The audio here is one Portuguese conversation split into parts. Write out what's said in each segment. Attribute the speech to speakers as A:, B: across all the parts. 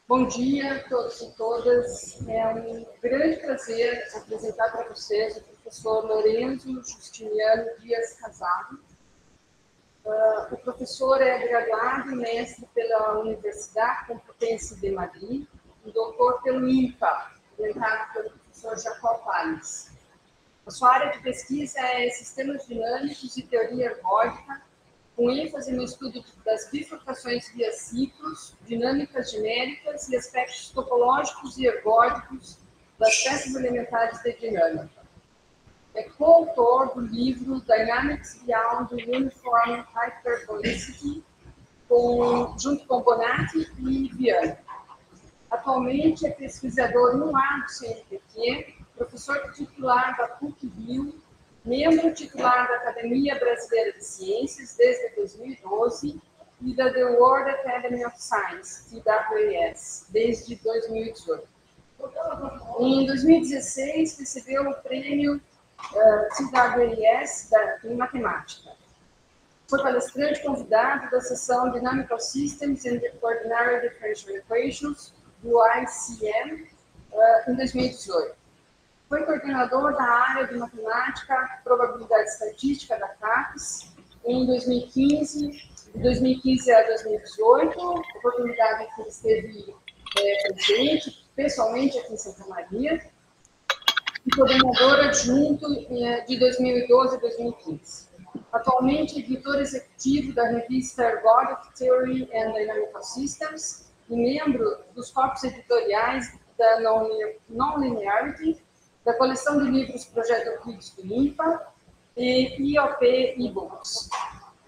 A: Bom dia a todos e todas. É um grande prazer apresentar para vocês o professor Lorenzo Justiniano Dias Casado. O professor é graduado e mestre pela Universidade Complutense de Madrid e doutor pelo INPA, orientado pelo professor Jacob Palles. A sua área de pesquisa é sistemas dinâmicos e teoria ergódica, com ênfase no estudo das bifurcações via ciclos, dinâmicas genéricas e aspectos topológicos e ergódicos das peças elementares de dinâmica. É coautor do livro Dynamics Beyond the Uniform Hyperbolicity, junto com Bonatti e Viana. Atualmente é pesquisador no ar do CNPq, professor titular da PUC-Rio, membro titular da Academia Brasileira de Ciências desde 2012 e da The World Academy of Science, TWAS, desde 2018. Em 2016, recebeu o prêmio TWAS em matemática. Foi palestrante convidado da sessão Dynamical Systems and Ordinary Differential Equations do ICM em 2018. Foi coordenador da área de matemática, probabilidade estatística da CAPES em 2015, de 2015 a 2018, oportunidade em que ele esteve presente pessoalmente aqui em Santa Maria, e coordenador adjunto de 2012 a 2015. Atualmente, editor executivo da revista Ergodic Theory and Dynamical Systems e membro dos corpos editoriais da Non-Linearity, da coleção de livros Projeto Euclides do INPA e IOP e-books.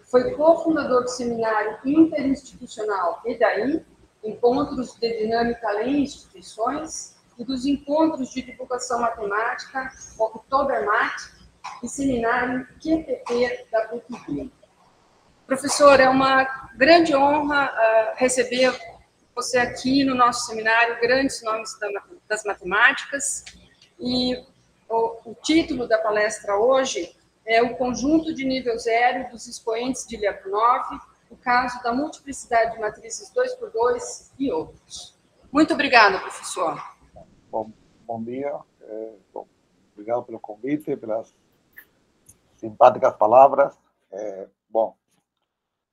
A: Foi cofundador do seminário interinstitucional EDAI, Encontros de Dinâmica Além Instituições, e dos encontros de divulgação matemática, Oktobermat, e seminário QPP da PUC-Rio. Professor, é uma grande honra receber você aqui no nosso seminário, Grandes Nomes das Matemáticas, e o título da palestra hoje é o conjunto de nível zero dos expoentes de Lyapunov, o caso da multiplicidade de matrizes 2x2 e outros. Muito obrigada, professor.
B: Bom dia. Obrigado pelo convite, pelas simpáticas palavras. Bom,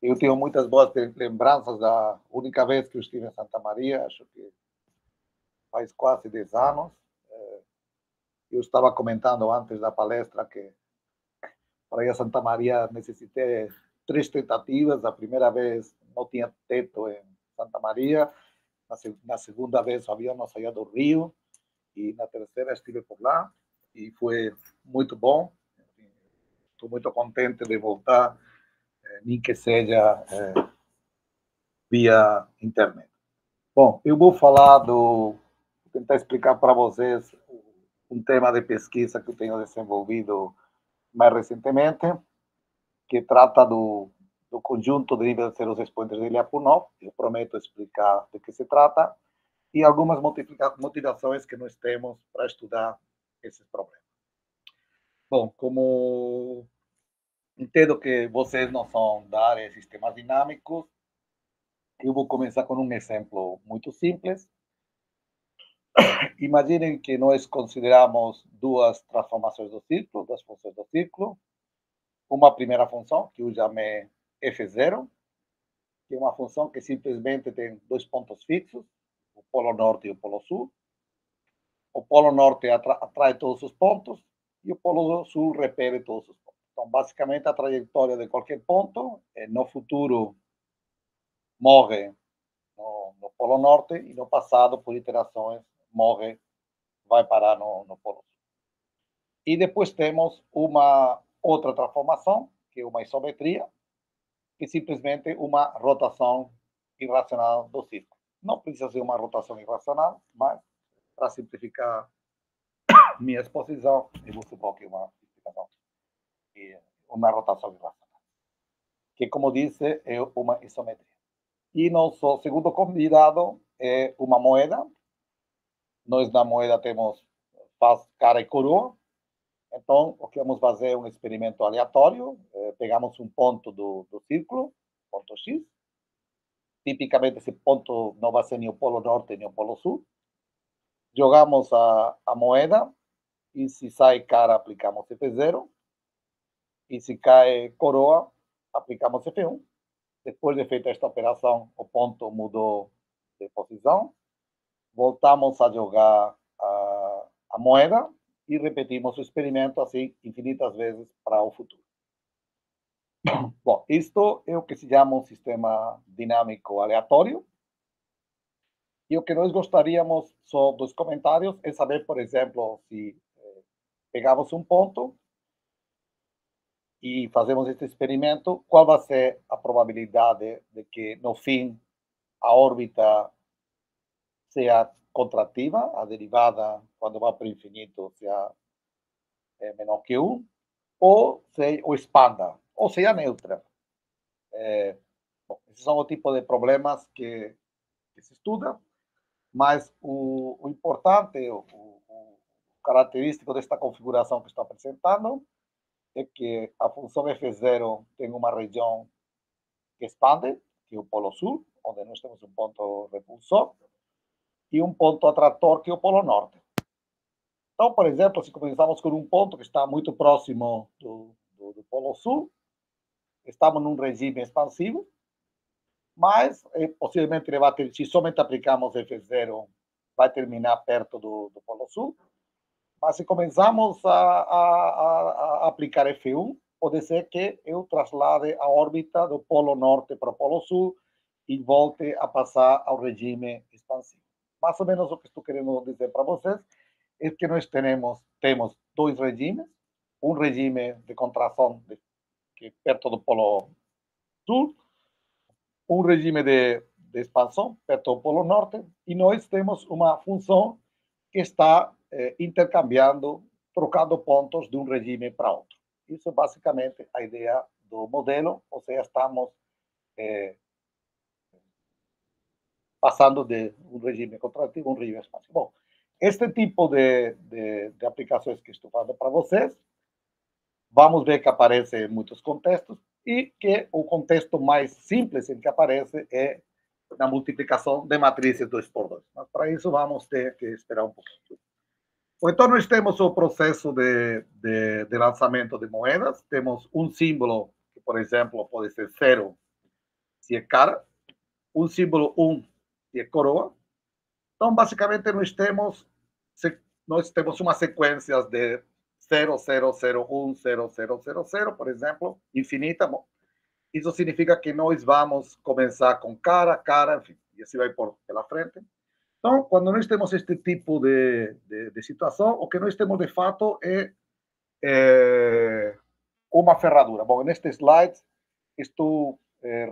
B: eu tenho muitas boas lembranças da única vez que eu estive em Santa Maria, acho que faz quase 10 anos. Eu estava comentando antes da palestra que para ir a Santa Maria necessitei 3 tentativas. A primeira vez não tinha teto em Santa Maria, na segunda vez o avião não saía do Rio, e na terceira estive por lá e foi muito bom. Estou muito contente de voltar, nem que seja via internet. Bom, eu vou tentar explicar para vocês um tema de pesquisa que eu tenho desenvolvido mais recentemente, que trata do conjunto de nível de zeros expoentes de Lyapunov. Eu prometo explicar de que se trata e algumas motivações que nós temos para estudar esses problemas. Bom, como entendo que vocês não são da área de sistemas dinâmicos, eu vou começar com um exemplo muito simples. Imaginem que nós consideramos duas transformações do círculo, duas funções do círculo. Uma primeira função, que eu chamei f0, que é uma função que simplesmente tem 2 pontos fixos, o polo norte e o polo sul. O polo norte atrai todos os pontos e o polo sul repele todos os pontos. Então, basicamente, a trajetória de qualquer ponto, no futuro, morre no polo norte e no passado, por iterações, vai parar no polo sul. E depois temos uma outra transformação, que é uma isometria, que é simplesmente uma rotação irracional do círculo. Não precisa ser uma rotação irracional, mas, para simplificar minha exposição, eu vou supor que é uma explicação, uma rotação irracional, que, como disse, é uma isometria. E nosso segundo convidado é uma moeda. Nós, na moeda, temos cara e coroa. Então, o que vamos fazer é um experimento aleatório. Pegamos um ponto do círculo, ponto X, tipicamente esse ponto não vai ser nem o polo norte nem o polo sul. Jogamos a moeda e se sai cara, aplicamos F0. E se cai coroa, aplicamos F1. Depois de feita esta operação, o ponto mudou de posição. Voltamos a jogar a moeda e repetimos o experimento assim infinitas vezes para o futuro. Bom, isto é o que se chama um sistema dinâmico aleatório. E o que nós gostaríamos só dos comentários é saber, por exemplo, se pegamos um ponto e fazemos este experimento, qual vai ser a probabilidade de que, no fim, a órbita seja contrativa, a derivada, quando vai para o infinito, seja menor que 1, ou expanda, ou seja neutra. Bom, esses são o tipo de problemas que se estuda, mas o importante, o característico desta configuração que estou apresentando é que a função F0 tem uma região que expande, que é o polo sul, onde nós temos um ponto repulsor, e um ponto atrator, que é o polo norte. Então, por exemplo, se começamos com um ponto que está muito próximo do polo sul, estamos num regime expansivo, mas possivelmente ele vai ter, se somente aplicamos F0, vai terminar perto do polo sul. Mas se começamos a aplicar F1, pode ser que eu traslade a órbita do polo norte para o polo sul e volte a passar ao regime expansivo. Mais ou menos o que estou querendo dizer para vocês é que nós temos dois regimes, um regime de contração que é perto do polo sul, um regime de expansão perto do polo norte, e nós temos uma função que está intercambiando, trocando pontos de um regime para outro. Isso é basicamente a ideia do modelo, ou seja, estamos passando de um regime contrativo a um regime expansivo. Bom, este tipo de aplicações que estou falando para vocês, vamos ver que aparece em muitos contextos, e que o contexto mais simples em que aparece é na multiplicação de matrizes 2x2. Mas para isso vamos ter que esperar um pouquinho. Então, nós temos o processo de lançamento de moedas. Temos um símbolo, que, por exemplo, pode ser 0 se é cara, um símbolo 1 se é coroa. Então, basicamente, nós temos uma sequência de 0, 0, 0, 1, 0, 0, 0, 0, por exemplo, infinita. Bom, isso significa que nós vamos começar com cara, cara, enfim, e assim vai pela frente. Então, quando nós temos este tipo de situação, o que nós temos de fato é uma ferradura. Bom, neste slide estou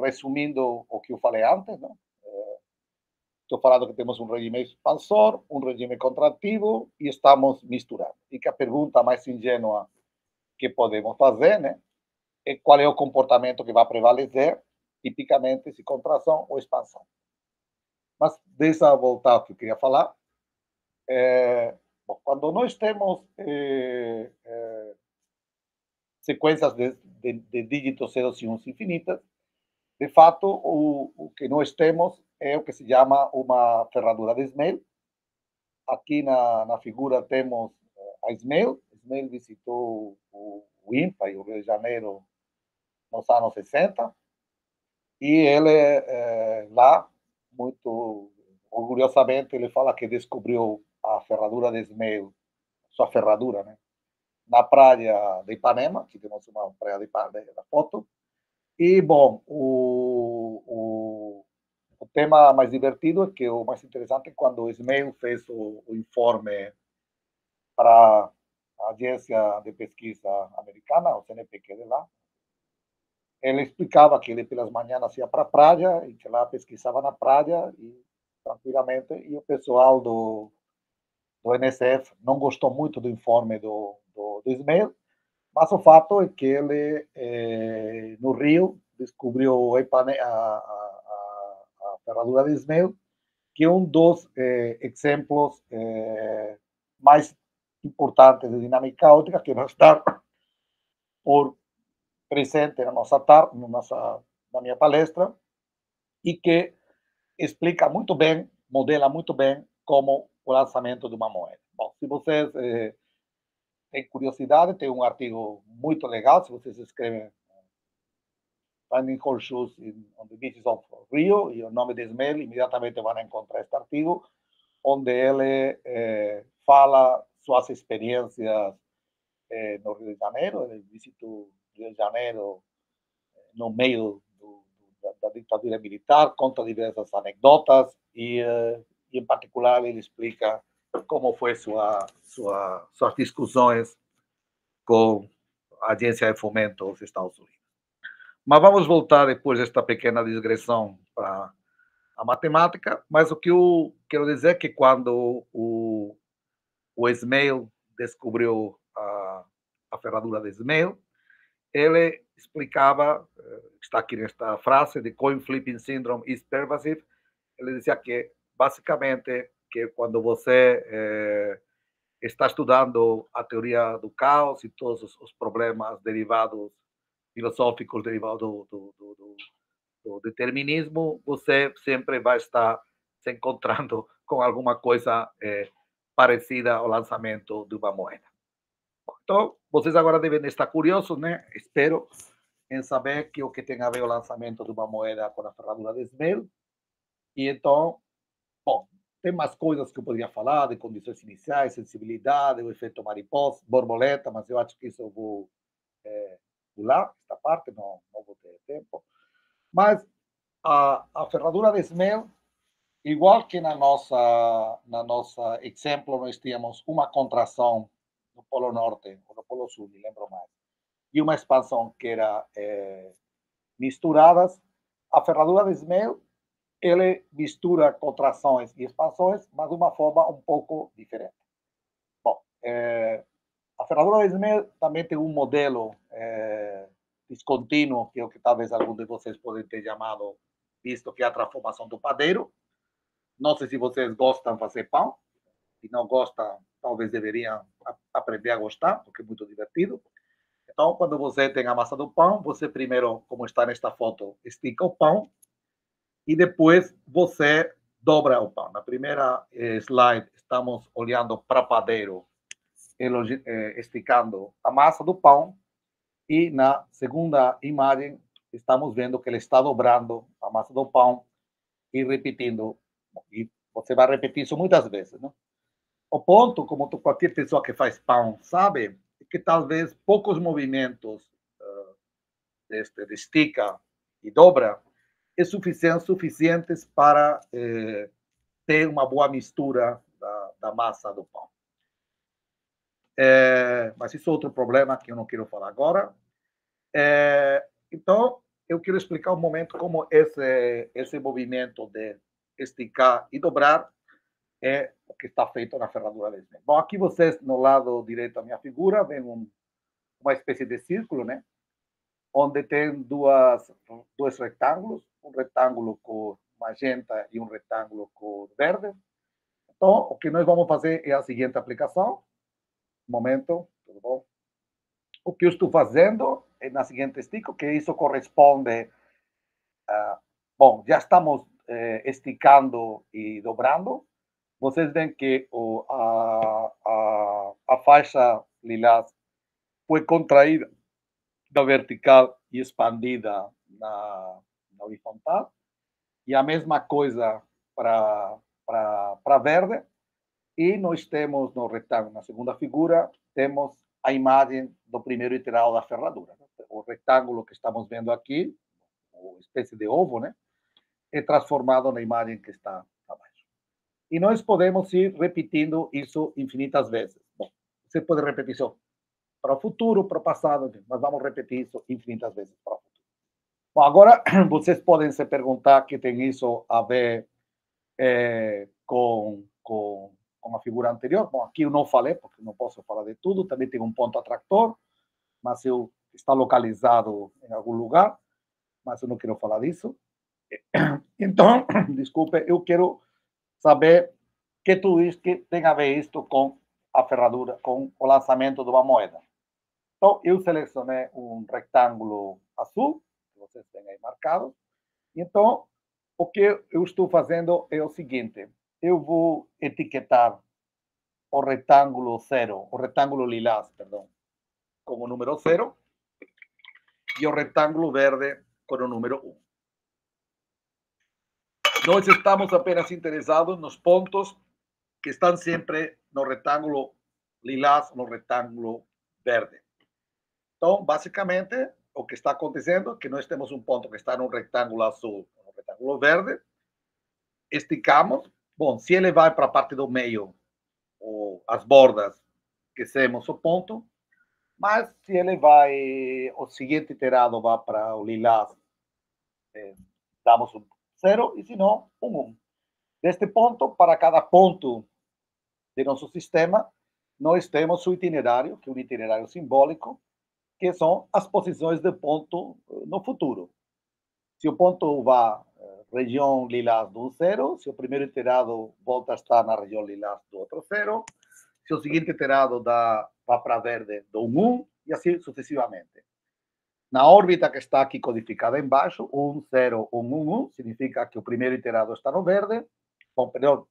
B: resumindo o que eu falei antes, não? Estou falando que temos um regime expansor, um regime contrativo e estamos misturando. E que a pergunta mais ingênua que podemos fazer, né, é qual é o comportamento que vai prevalecer, tipicamente, se contração ou expansão. Mas, deixa eu voltar ao que eu queria falar. Bom, quando nós temos sequências de dígitos ceros e uns infinitas, de fato, o que nós temos é o que se chama uma ferradura de Smale. Aqui na figura temos a Smale. Smale visitou o INPA e o Rio de Janeiro nos anos 60. E ele, lá, muito orgulhosamente, ele fala que descobriu a ferradura de Smale, sua ferradura, né, na praia de Ipanema, que temos uma praia de Ipanema na foto. E, bom, o tema mais divertido é que o mais interessante é quando o Smale fez o informe para a agência de pesquisa americana, o CNPq de lá. Ele explicava que ele pelas manhãs ia para a praia e que lá pesquisava na praia e tranquilamente, e o pessoal do NSF não gostou muito do informe do Smale, mas o fato é que ele, no Rio, descobriu a ferradura de Smale, que é um dos exemplos mais importantes de dinâmica caótica, que vai estar por presente na minha palestra, e que explica muito bem, modela muito bem como o lançamento de uma moeda. Bom, se vocês têm curiosidade, tem um artigo muito legal, se vocês escrevem Finding Horseshoes on the Beaches of Rio, e o nome de Ismael, imediatamente vão encontrar este artigo, onde ele fala suas experiências no Rio de Janeiro, ele visita o Rio de Janeiro no meio da ditadura militar, conta diversas anedotas e em particular, ele explica como foi suas discussões com a agência de fomento dos Estados Unidos. Mas vamos voltar depois desta pequena digressão para a matemática. Mas o que eu quero dizer é que quando o Ismael descobriu a ferradura de Ismael, ele explicava, está aqui nesta frase, de coin flipping syndrome is pervasive. Ele dizia que, basicamente, que quando você está estudando a teoria do caos e todos os problemas derivados, filosóficos derivados do determinismo, você sempre vai estar se encontrando com alguma coisa parecida ao lançamento de uma moeda. Então, vocês agora devem estar curiosos, né? Espero, em saber que o que tem a ver o lançamento de uma moeda com a ferradura de Ismael. E então, bom, tem mais coisas que eu poderia falar, de condições iniciais, sensibilidade, o efeito mariposa, borboleta, mas eu acho que isso eu vou pular, esta parte, não vou ter tempo. Mas a ferradura de Ismael, igual que na nossa exemplo, nós tínhamos uma contração no Polo Norte, ou no Polo Sul, me lembro mais, e uma expansão que era misturadas, a ferradura de Ismael, ele mistura contrações e expansões, mas de uma forma um pouco diferente. Bom, a ferradura de Ismael também tem um modelo descontínuo, que é o que talvez algum de vocês podem ter chamado, visto que é a transformação do padeiro. Não sei se vocês gostam de fazer pão. Se não gostam, talvez deveriam aprender a gostar, porque é muito divertido. Então, quando você tem a massa do pão, você primeiro, como está nesta foto, estica o pão e depois você dobra o pão. Na primeira slide, estamos olhando para o padeiro, esticando a massa do pão. E na segunda imagem, estamos vendo que ele está dobrando a massa do pão e repetindo. E você vai repetir isso muitas vezes, não? O ponto, como qualquer pessoa que faz pão sabe, é que talvez poucos movimentos de estica e dobra é suficientes para ter uma boa mistura da massa do pão. Mas isso é outro problema que eu não quero falar agora. Então, eu quero explicar um momento como esse movimento de esticar e dobrar é o que está feito na ferradura de Ismael. Bom, aqui vocês, no lado direito da minha figura, veem uma espécie de círculo, né? Onde tem dois retângulos, um retângulo cor magenta e um retângulo cor verde. Então, o que nós vamos fazer é a seguinte aplicação. Um momento, tudo bom? O que eu estou fazendo é na seguinte estica, que isso corresponde bom, já estamos esticando e dobrando. Vocês veem que a faixa lilás foi contraída da vertical e expandida na horizontal. E a mesma coisa para verde. E nós temos no retângulo, na segunda figura, temos a imagem do primeiro iterado da ferradura. O retângulo que estamos vendo aqui, uma espécie de ovo, né? É transformado na imagem que está abaixo. E nós podemos ir repetindo isso infinitas vezes. Bom, você pode repetir isso para o futuro, para o passado, mas vamos repetir isso infinitas vezes para o futuro. Bom, agora vocês podem se perguntar que tem isso a ver com a figura anterior. Bom, aqui eu não falei, porque não posso falar de tudo. Também tem um ponto atractor, mas está localizado em algum lugar, mas eu não quero falar disso. Então, desculpe, eu quero saber que tudo isso que tem a ver isto com a ferradura, com o lançamento de uma moeda. Então, eu selecionei um retângulo azul, que vocês têm aí marcado. Então, O que eu estou fazendo é o seguinte: eu vou etiquetar o retângulo 0, o retângulo lilás, perdão, como número 0 e o retângulo verde com o número 1. Nós estamos apenas interessados nos pontos que estão sempre no retângulo lilás, no retângulo verde. Então, basicamente, o que está acontecendo é que nós temos um ponto que está no retângulo azul, no retângulo verde, esticamos, bom, se ele vai para a parte do meio, ou as bordas, esquecemos o ponto, mas se ele vai, o seguinte iterado vai para o lilás, damos um 0, e se não, um 1. Deste ponto, para cada ponto de nosso sistema, nós temos o itinerário, que é um itinerário simbólico, que são as posições de ponto no futuro. Se o ponto vai região lilás do 0, se o primeiro iterado volta a estar na região lilás do outro 0, se o seguinte iterado vai para verde do 1, e assim sucessivamente. Na órbita que está aqui codificada embaixo, 1, 0, 1, 1, 1, significa que o primeiro iterado está no verde, bom, perdão,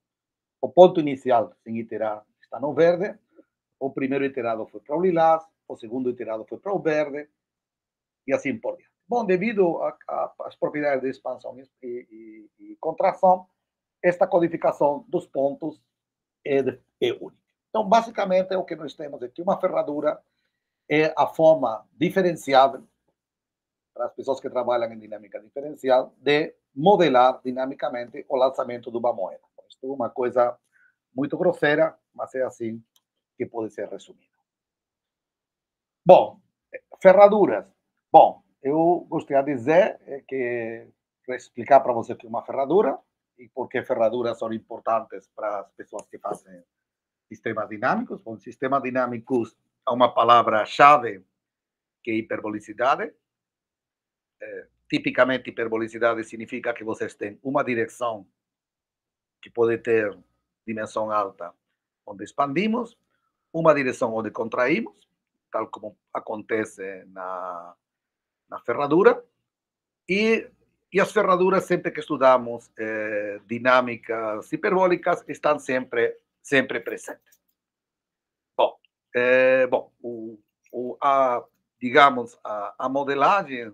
B: o ponto inicial sem iterar está no verde, o primeiro iterado foi para o lilás, o segundo iterado foi para o verde, e assim por diante. Bom, devido às propriedades de expansão e contração, esta codificação dos pontos é única. Então, basicamente, o que nós temos aqui, uma ferradura é a forma diferenciável, para as pessoas que trabalham em dinâmica diferencial, de modelar dinamicamente o lançamento de uma moeda. Isto é uma coisa muito grosseira, mas é assim que pode ser resumido. Bom, ferraduras. Bom, eu gostaria de dizer que explicar para você o que é uma ferradura e por que ferraduras são importantes para as pessoas que fazem sistemas dinâmicos. Bom, sistemas dinâmicos é uma palavra-chave que é hiperbolicidade. Tipicamente, hiperbolicidade significa que vocês têm uma direção que pode ter dimensão alta, onde expandimos, uma direção onde contraímos, tal como acontece na ferradura, e as ferraduras, sempre que estudamos dinâmicas hiperbólicas, estão sempre presentes. Bom, digamos, a modelagem,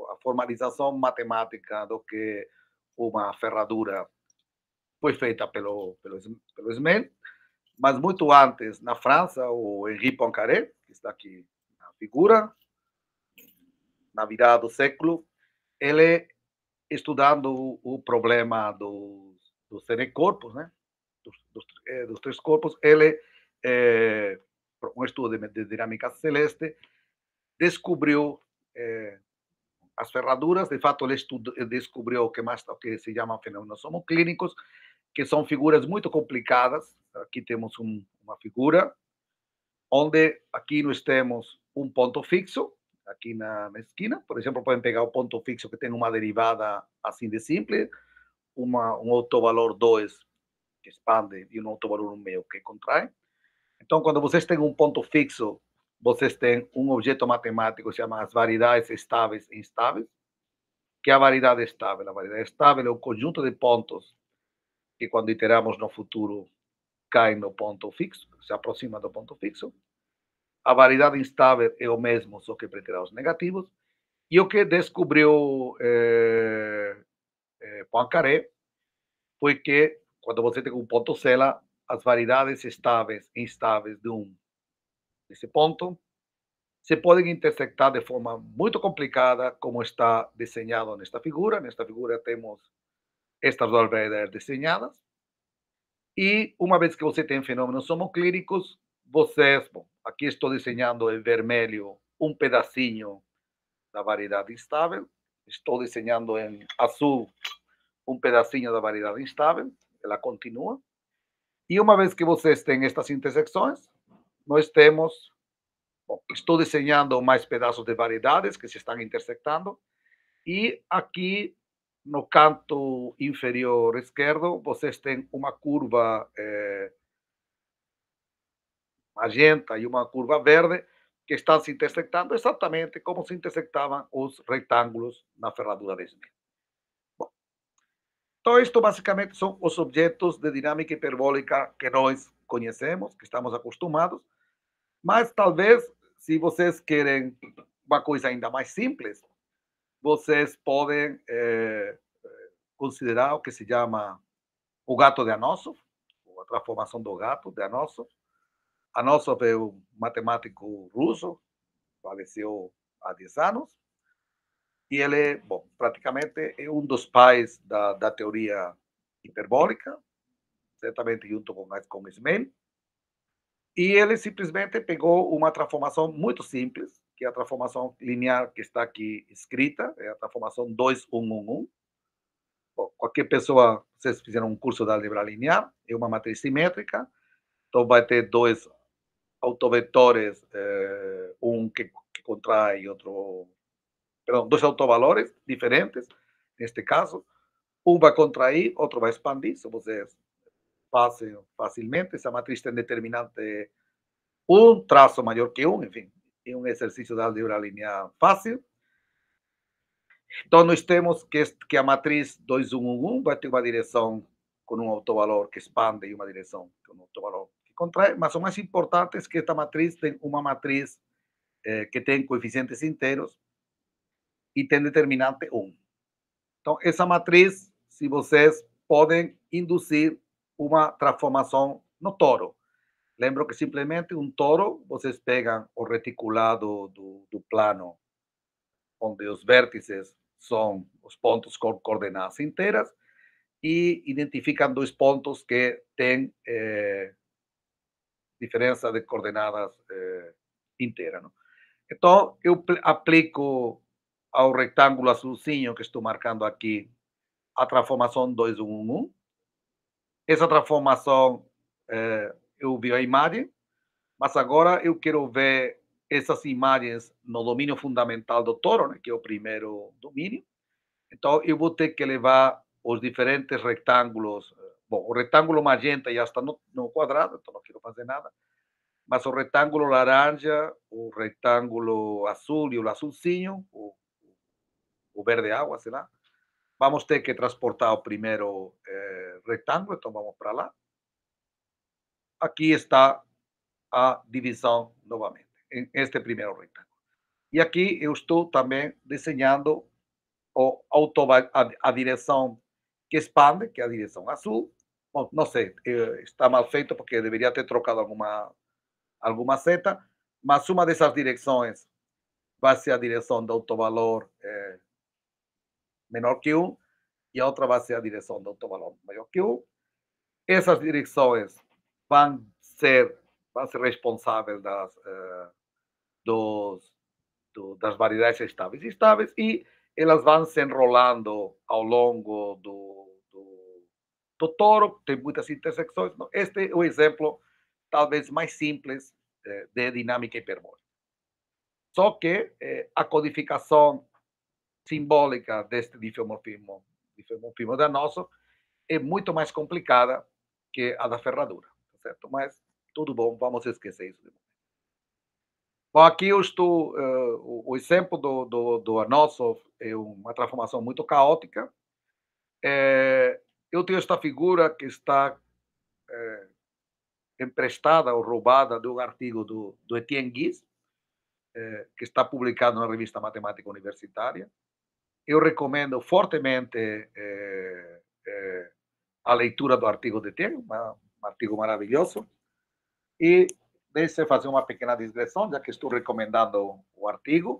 B: a formalização matemática do que uma ferradura foi feita pelo Snell, mas muito antes, na França, o Henri Poincaré, que está aqui na figura, na virada do século, ele estudando o problema dos corpos, né? dos três corpos, ele, um estudo de dinâmica celeste, descobriu as ferraduras. De fato, ele descobriu o que se chama fenômenos homoclínicos, que são figuras muito complicadas. Aqui temos uma figura onde aqui nós temos um ponto fixo, aqui na esquina. Por exemplo, podem pegar o ponto fixo que tem uma derivada assim de simples, um autovalor 2 que expande e um autovalor 1,5 que contrai. Então, quando vocês têm um ponto fixo, vocês têm um objeto matemático que se chama as variedades estáveis e instáveis, que é a variedade estável. A variedade estável é o conjunto de pontos que, quando iteramos no futuro, caem no ponto fixo, se aproxima do ponto fixo. A variedade instável é o mesmo, só que para iterados negativos. E o que descobriu Poincaré foi que, quando você tem um ponto Cela, as variedades estáveis e instáveis desse ponto se podem intersectar de forma muito complicada, como está desenhado nesta figura. Nesta figura temos estas duas variedades desenhadas. E uma vez que você tem fenômenos homoclínicos, vocês, bom, aqui estou desenhando em vermelho um pedacinho da variedade instável, estou desenhando em azul um pedacinho da variedade instável, ela continua. E uma vez que vocês têm estas intersecções, nós temos, bom, estou desenhando mais pedaços de variedades que se estão intersectando, e aqui no canto inferior esquerdo, vocês têm uma curva magenta e uma curva verde que estão se intersectando exatamente como se intersectavam os retângulos na ferradura de Smith. Bom, Então, isto basicamente são os objetos de dinâmica hiperbólica que nós conhecemos, que estamos acostumados, mas talvez, se vocês querem uma coisa ainda mais simples, vocês podem considerar o que se chama o gato de Anosov, ou a transformação do gato de Anosov. Anosov é um matemático russo, faleceu há 10 anos, e ele, bom, praticamente é um dos pais da teoria hiperbólica, certamente junto com Smale, e ele simplesmente pegou uma transformação muito simples, que é a transformação linear que está aqui escrita, é a transformação 2-1-1-1. Bom, qualquer pessoa, vocês fizeram um curso de álgebra linear, é uma matriz simétrica, então vai ter dois autovetores, um que contrai e outro, perdão, dois autovalores diferentes, neste caso, um vai contrair, outro vai expandir, se vocês fazem facilmente, essa matriz tem determinante um traço maior que um, enfim, é um exercício de álgebra linear fácil. Então, nós temos que a matriz 2-1-1-1 vai ter uma direção com um autovalor que expande e uma direção com um autovalor que contrai, mas o mais importante é que esta matriz tem uma matriz que tem coeficientes inteiros e tem determinante 1. Então, essa matriz, se vocês podem induzir uma transformação no toro. Lembro que simplesmente um toro, vocês pegam o reticulado do plano, onde os vértices são os pontos com coordenadas inteiras, e identificam dois pontos que têm diferença de coordenadas inteira. Não? Então, eu aplico ao retângulo azulzinho que estou marcando aqui a transformação 2-1-1-1. Essa transformação, eu vi a imagem, mas agora eu quero ver essas imagens no domínio fundamental do toro, né, que é o primeiro domínio. Então, eu vou ter que levar os diferentes retângulos. Bom, o retângulo magenta já está no quadrado, então não quero fazer nada. Mas o retângulo laranja, o retângulo azul e o azulzinho, o verde água, sei lá, vamos ter que transportar o primeiro retângulo, então vamos para lá. Aqui está a divisão novamente, em este primeiro retângulo. E aqui eu estou também desenhando a direção que expande, que é a direção azul. Bom, não sei, está mal feito porque deveria ter trocado alguma seta, mas uma dessas direções vai ser a direção do autovalor menor que 1 e a outra vai ser a direção do autovalor maior que 1. Essas direções vão ser responsáveis das variedades estáveis e instáveis, e elas vão se enrolando ao longo do toro, tem muitas intersecções. Este é o exemplo, talvez mais simples, de dinâmica hiperbólica. Só que a codificação simbólica deste difeomorfismo danoso é muito mais complicada que a da ferradura, certo? Mas tudo bom, vamos esquecer isso. Bom, aqui eu estou, o exemplo do Anosov é uma transformação muito caótica. Eu tenho esta figura que está emprestada ou roubada de um artigo do Etienne Guise, que está publicado na revista Matemática Universitária. Eu recomendo fortemente a leitura do artigo de Etienne, um artigo maravilhoso. E deixe fazer uma pequena digressão, já que estou recomendando o artigo.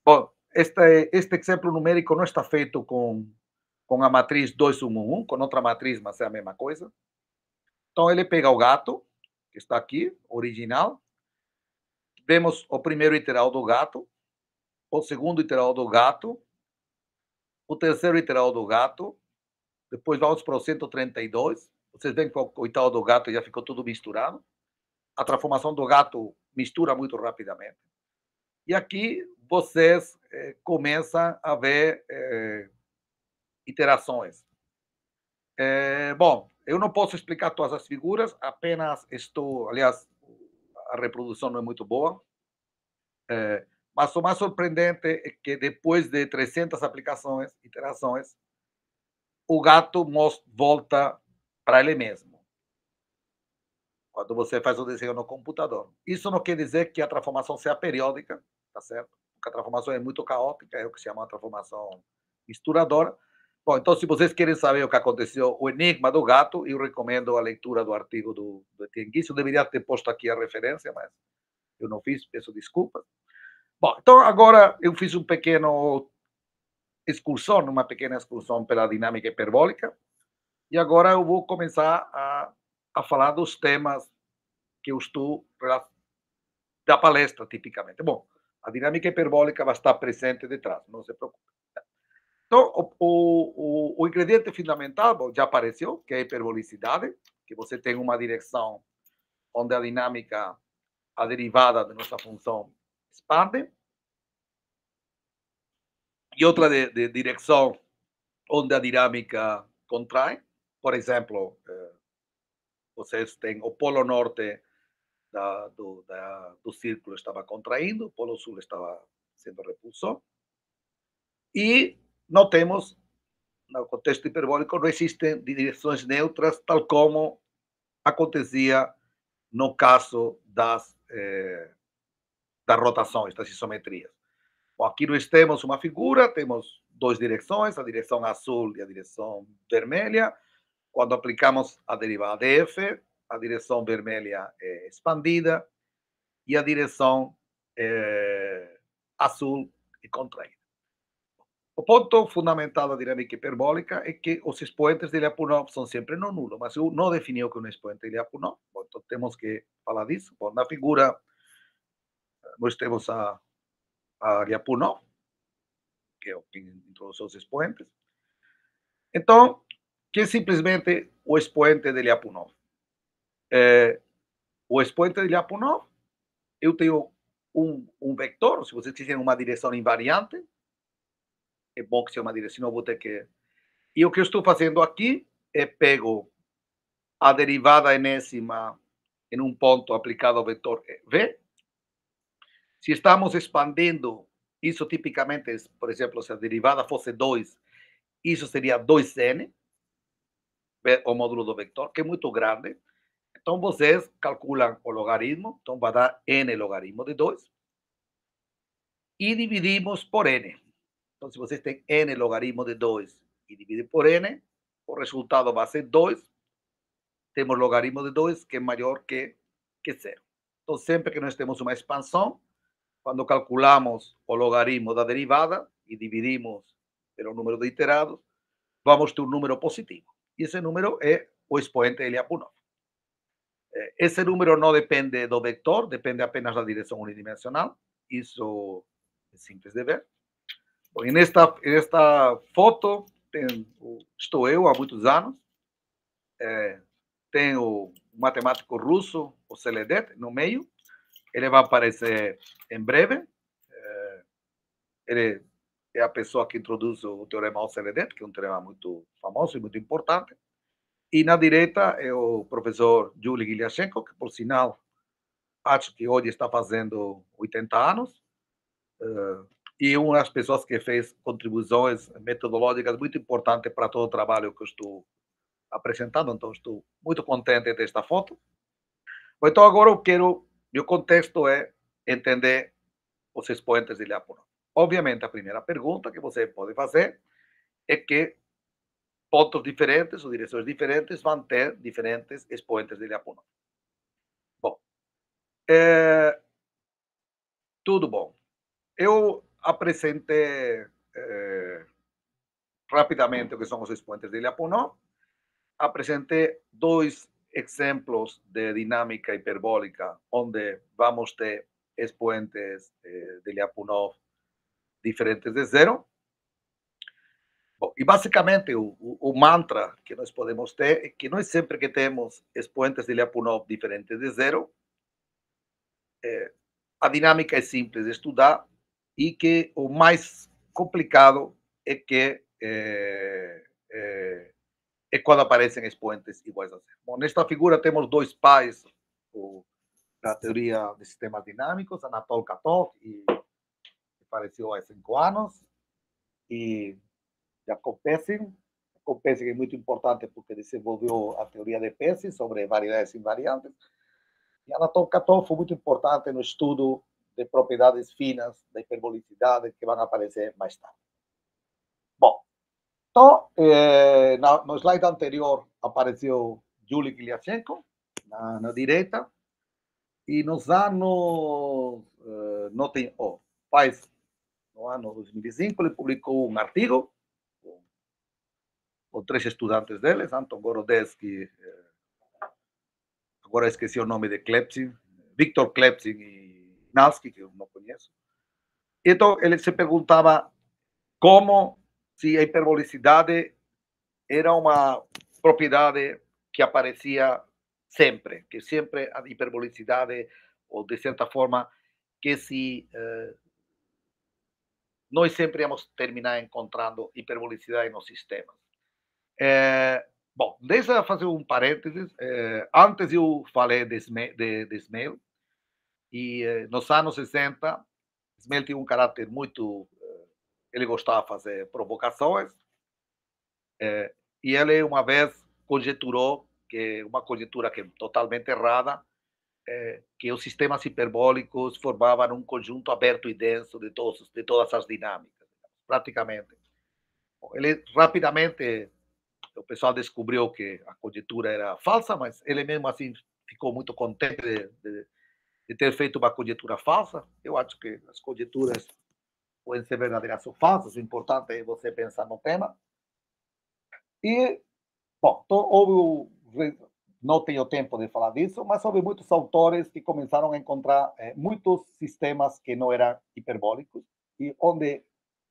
B: Bom, este exemplo numérico não está feito com a matriz 2-1-1-1, com outra matriz, mas é a mesma coisa. Então, ele pega o gato, que está aqui, original. Vemos o primeiro iteral do gato, o segundo iteral do gato, o terceiro iteral do gato, depois vamos para o 132. Vocês veem que o oitavo do gato já ficou tudo misturado. A transformação do gato mistura muito rapidamente. E aqui vocês começam a ver iterações. Bom, eu não posso explicar todas as figuras, apenas estou, aliás, a reprodução não é muito boa, mas o mais surpreendente é que depois de 300 iterações, o gato volta para ele mesmo, quando você faz o desenho no computador. Isso não quer dizer que a transformação seja periódica, tá certo? Porque a transformação é muito caótica, é o que se chama uma transformação misturadora. Bom, então, se vocês querem saber o que aconteceu, o enigma do gato, eu recomendo a leitura do artigo do Etienne Guice. Eu deveria ter posto aqui a referência, mas eu não fiz, peço desculpas. Bom, então agora eu fiz uma pequena excursão pela dinâmica hiperbólica, e agora eu vou começar a falar dos temas que eu estou da palestra, tipicamente. Bom, a dinâmica hiperbólica vai estar presente detrás, não se preocupe. Então, o ingrediente fundamental, bom, já apareceu, que é a hiperbolicidade, que você tem uma direção onde a dinâmica, a derivada da nossa função, expande, e outra de direção onde a dinâmica contrai. Por exemplo, vocês têm o polo norte do círculo estava contraindo, o polo sul estava sendo repulsor, e não temos, no contexto hiperbólico, não existem direções neutras, tal como acontecia no caso das rotações, das isometrias. Bom, aqui nós temos uma figura, temos duas direções, a direção azul e a direção vermelha. Quando aplicamos a derivada de f, a direção vermelha é expandida e a direção azul é contraída. O ponto fundamental da dinâmica hiperbólica é que os expoentes de Lyapunov são sempre não nulos, mas eu não defini o que é um expoente de Lyapunov, então temos que falar disso. Bom, na figura nós temos a Lyapunov, que é o que introduziu os expoentes. Então, que é simplesmente o expoente de Lyapunov? O expoente de Lyapunov, eu tenho um vector, se vocês quiserem uma direção invariante, é bom que seja uma direção, eu vou ter que... E o que eu estou fazendo aqui é pego a derivada enésima em um ponto aplicado ao vetor v. Se estamos expandindo, isso tipicamente, por exemplo, se a derivada fosse 2, isso seria 2n, o módulo do vector, que é muito grande. Então, vocês calculam o logaritmo, então vai dar n logaritmo de 2, e dividimos por n. Então, se vocês têm n logaritmo de 2 e dividem por n, o resultado vai ser 2. Temos logaritmo de 2 que é maior que 0. Então, sempre que nós temos uma expansão, quando calculamos o logaritmo da derivada e dividimos pelo número de iterados, vamos ter um número positivo. E esse número é o expoente de Lyapunov. Esse número não depende do vector, depende apenas da direção unidimensional. Isso é simples de ver. Bom, nesta foto estou eu há muitos anos. Tem o matemático russo, o Seledet, no meio. Ele vai aparecer em breve. Ele é a pessoa que introduz o teorema ao Seledet, que é um teorema muito famoso e muito importante. E na direita é o professor Yuri Gilyashenko, que, por sinal, acho que hoje está fazendo 80 anos. E uma das pessoas que fez contribuições metodológicas muito importantes para todo o trabalho que eu estou apresentando. Então, estou muito contente desta foto. Então, agora meu contexto é entender os expoentes de Lyapunov. Obviamente, a primeira pergunta que você pode fazer é que pontos diferentes ou direções diferentes vão ter diferentes expoentes de Lyapunov. Bom, tudo bom. Eu apresentei rapidamente o que são os expoentes de Lyapunov. Apresentei dois exemplos de dinâmica hiperbólica onde vamos ter expoentes de Lyapunov diferentes de zero. Bom, e basicamente o mantra que nós podemos ter é que nós sempre que temos expoentes de Lyapunov diferentes de zero, a dinâmica é simples de estudar e que o mais complicado é que é quando aparecem expoentes iguais a zero. Bom, nesta figura temos dois pais da teoria de sistemas dinâmicos, Anatol Katov, que faleceu há 5 anos, e Jacob Pessin, com Pesce, que é muito importante porque desenvolveu a teoria de Pesce sobre variedades invariantes. E Anatol Catton foi muito importante no estudo de propriedades finas da hiperbolicidade que vão aparecer mais tarde. Bom, então, no slide anterior apareceu Yuliy Ilyashenko, na direita, e nos anos, no ano 2005, ele publicou um artigo com 3 estudantes deles, Anton Gorodetzky, agora esqueci o nome de Klepsin, Viktor Klepsin e Nalski, que eu não conheço. Então, ele se perguntava como se a hiperbolicidade era uma propriedade que aparecia sempre, que sempre a hiperbolicidade, ou de certa forma, que se nós sempre íamos terminar encontrando hiperbolicidade nos sistemas. Bom, deixa eu fazer um parênteses. Antes eu falei de Smale, e nos anos 60, Smale tinha um caráter muito... ele gostava de fazer provocações, e ele uma vez conjeturou, que uma conjectura que é totalmente errada, que os sistemas hiperbólicos formavam um conjunto aberto e denso de todas as dinâmicas, praticamente. Ele rapidamente, o pessoal descobriu que a conjectura era falsa, mas ele mesmo assim ficou muito contente de ter feito uma conjectura falsa. Eu acho que as conjecturas podem ser verdadeiras ou falsas, o importante é você pensar no tema. E, bom, então, não tenho tempo de falar disso, mas houve muitos autores que começaram a encontrar muitos sistemas que não eram hiperbólicos e onde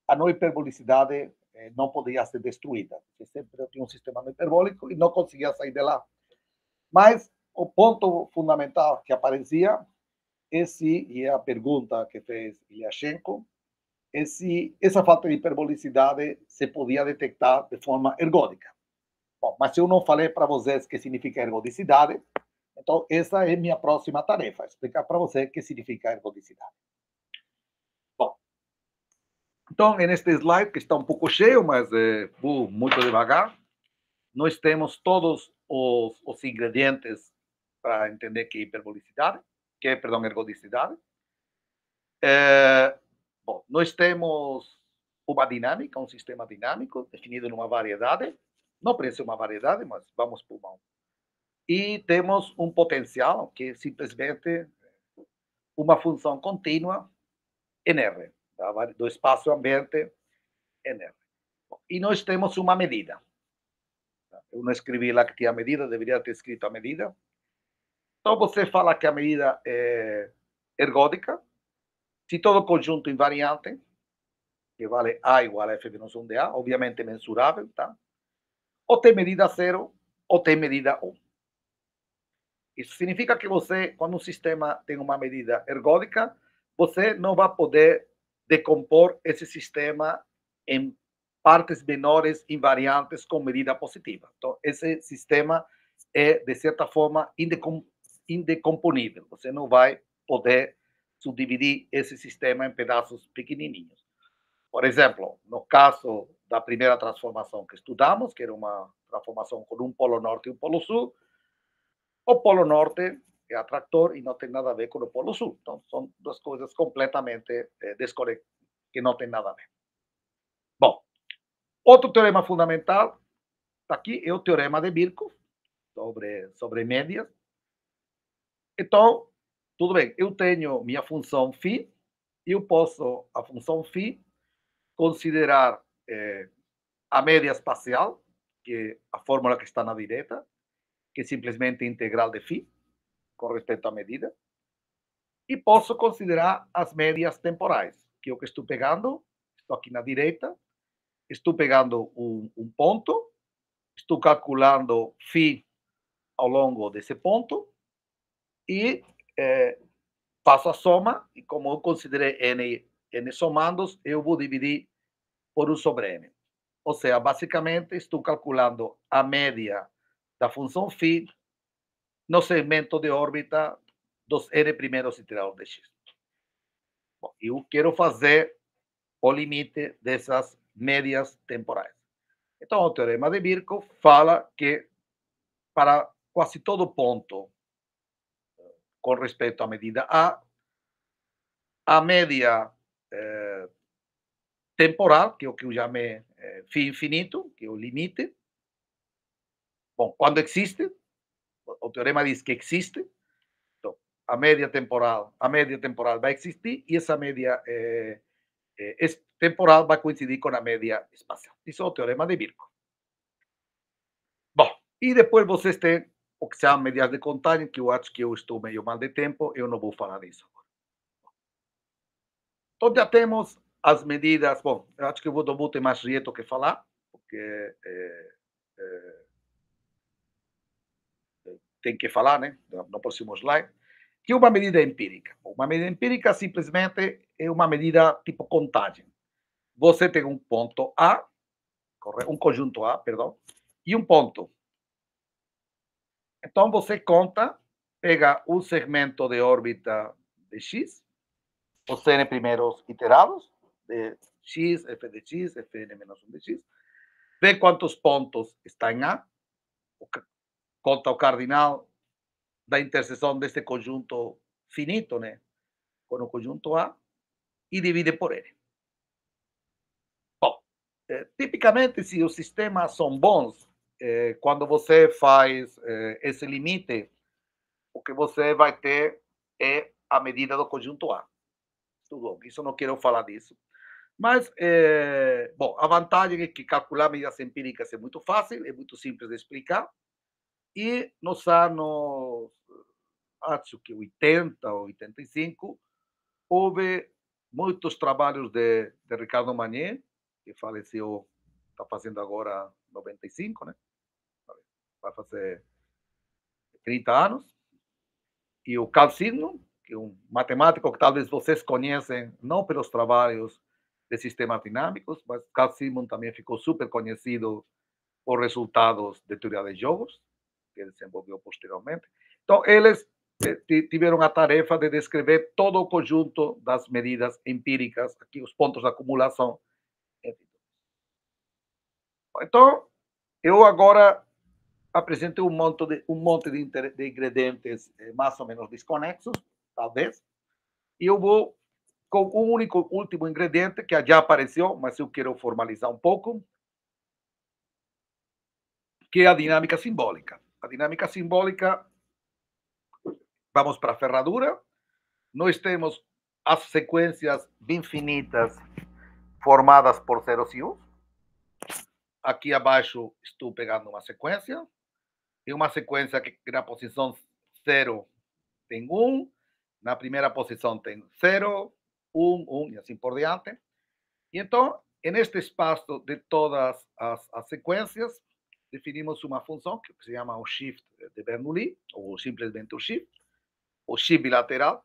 B: a não hiperbolicidade não podia ser destruída. Você sempre tinha um sistema não hiperbólico e não conseguia sair de lá. Mas o ponto fundamental que aparecia é se, e é a pergunta que fez Ilyashenko, é se essa falta de hiperbolicidade se podia detectar de forma ergódica. Bom, mas eu não falei para vocês o que significa ergodicidade, então essa é minha próxima tarefa, explicar para vocês o que significa ergodicidade. Bom, então, neste slide, que está um pouco cheio, mas vou muito devagar, nós temos todos os ingredientes para entender que é hiperbolicidade, ergodicidade. Bom, nós temos uma dinâmica, um sistema dinâmico definido numa variedade, não precisa ser uma variedade, mas vamos por uma. E temos um potencial, que é simplesmente uma função contínua em R, do espaço-ambiente em R. E nós temos uma medida. Eu não escrevi lá que tinha medida, deveria ter escrito a medida. Então, você fala que a medida é ergódica, se todo conjunto invariante, que vale A igual a F menos 1 de A, obviamente mensurável, tá? Ou tem medida 0, ou tem medida 1. Isso significa que você, quando um sistema tem uma medida ergódica, você não vai poder decompor esse sistema em partes menores invariantes com medida positiva. Então, esse sistema é, de certa forma, indecomponível. Você não vai poder subdividir esse sistema em pedaços pequenininhos. Por exemplo, no caso da primeira transformação que estudamos, que era uma transformação com um polo norte e um polo sul, o polo norte é atractor e não tem nada a ver com o polo sul. Então, são duas coisas completamente desconectadas, que não tem nada a ver. Bom, outro teorema fundamental, está aqui, é o teorema de Birkhoff, sobre médias. Então, tudo bem, eu tenho minha função φ, e eu posso, a função φ, considerar a média espacial, que é a fórmula que está na direita, que é simplesmente integral de φ, com respeito à medida. E posso considerar as médias temporais, que é o que estou pegando, estou aqui na direita, estou pegando um ponto, estou calculando φ ao longo desse ponto e faço a soma, e como eu considerei n somandos, eu vou dividir por 1 sobre n. Ou seja, basicamente, estou calculando a média da função φ no segmento de órbita dos n primeiros iteradores de x. Bom, eu quero fazer o limite dessas médias temporais. Então, o teorema de Birkhoff fala que para quase todo ponto com respeito à medida a média temporal, que é o que eu chamei φ infinito, que é o limite. Bom, quando existe, o teorema diz que existe, então a média temporal vai existir e essa média temporal vai coincidir com a média espacial. Isso é o teorema de Birkhoff. Bom, e depois vocês têm o que se chama medidas de contagem, que eu acho que eu estou meio mal de tempo, eu não vou falar disso. Então já temos as medidas. Bom, eu acho que o Bodobu tem mais jeito que falar, porque tem que falar, né? No próximo slide. Que é uma medida empírica. Uma medida empírica simplesmente é uma medida tipo contagem. Você tem um ponto A, um conjunto A, perdão, e um ponto. Então você conta, pega um segmento de órbita de X, os n primeiros iterados, de X, f de X, fn menos 1 de X, vê quantos pontos está em A, conta o cardinal da interseção deste conjunto finito, né, com o conjunto A, e divide por N. Bom, tipicamente, se os sistemas são bons, quando você faz esse limite, o que você vai ter é a medida do conjunto A. Tudo bom, isso não quero falar disso. Mas, bom, a vantagem é que calcular medidas empíricas é muito fácil, é muito simples de explicar. E nos anos, acho que 80 ou 85, houve muitos trabalhos de Ricardo Magné, que faleceu, está fazendo agora 95, né? Vai fazer 30 anos. E o Carl Sigmund, que é um matemático que talvez vocês conhecem, não pelos trabalhos de sistemas dinâmicos, mas Carl Sigmund também ficou super conhecido por resultados de teoria de jogos, que ele desenvolveu posteriormente. Então, eles tiveram a tarefa de descrever todo o conjunto das medidas empíricas, aqui os pontos de acumulação. Então, eu agora apresento um monte de ingredientes mais ou menos desconexos, talvez, e eu vou com um único último ingrediente que já apareceu, mas eu quero formalizar um pouco, que é a dinâmica simbólica. A dinâmica simbólica, vamos para a ferradura, nós temos as sequências infinitas formadas por zeros e uns. Aqui abaixo estou pegando uma sequência, e uma sequência que na posição 0 tem 1, na primeira posição tem 0, 1, 1 e assim por diante. E então, neste espaço de todas as sequências, definimos uma função que se chama o shift de Bernoulli, ou simplesmente o shift bilateral,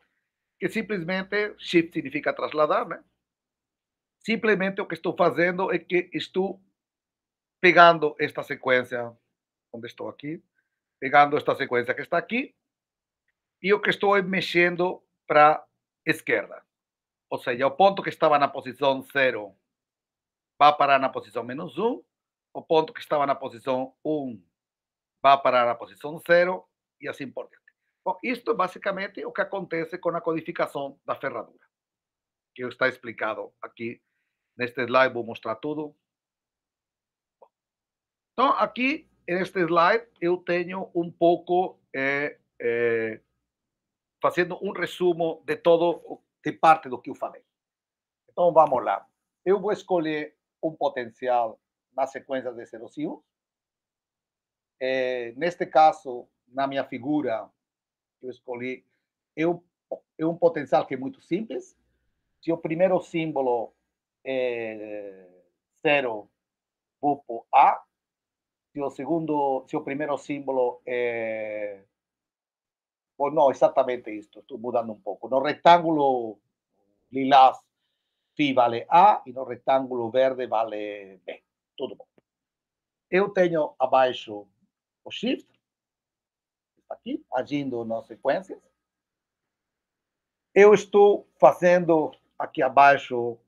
B: que simplesmente shift significa trasladar, né? Simplesmente o que estou fazendo é que estou pegando esta sequência, onde estou aqui, pegando esta sequência que está aqui, e o que estou mexendo para a esquerda. Ou seja, o ponto que estava na posição 0 vai parar na posição menos 1, o ponto que estava na posição 1 vai parar na posição 0, e assim por diante. Bom, isto é basicamente o que acontece com a codificação da ferradura, que está explicado aqui neste slide, vou mostrar tudo. Então, aqui, neste slide, eu tenho um pouco, fazendo um resumo de parte do que eu falei. Então, vamos lá. Eu vou escolher um potencial na sequência de zeros e uns. Neste caso, na minha figura, eu escolhi é um potencial que é muito simples. Se o primeiro símbolo é 0, vou por A. Se o primeiro símbolo é... Ou não, exatamente isto, estou mudando um pouco. No retângulo lilás, φ vale A, e no retângulo verde vale B. Tudo bom. Eu tenho abaixo o shift, aqui, agindo nas sequências. Eu estou fazendo aqui abaixo,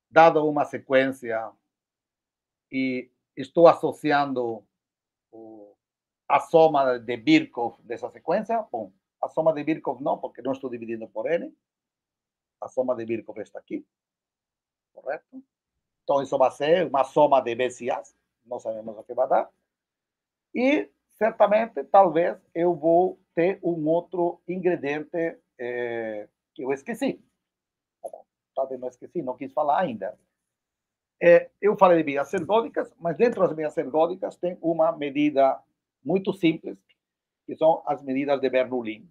B: dado uma sequência, e estou associando a soma de Birkhoff dessa sequência. Bom, a soma de Birkhoff não, porque não estou dividindo por n. A soma de Birkhoff está aqui, correto? Então, isso vai ser uma soma de B's e A's. Não sabemos o que vai dar. E, certamente, talvez, eu vou ter um outro ingrediente que eu esqueci. Talvez não esqueci, não quis falar ainda. Eu falei de medidas ergódicas, mas dentro das medidas ergódicas tem uma medida muito simples, que são as medidas de Bernoulli.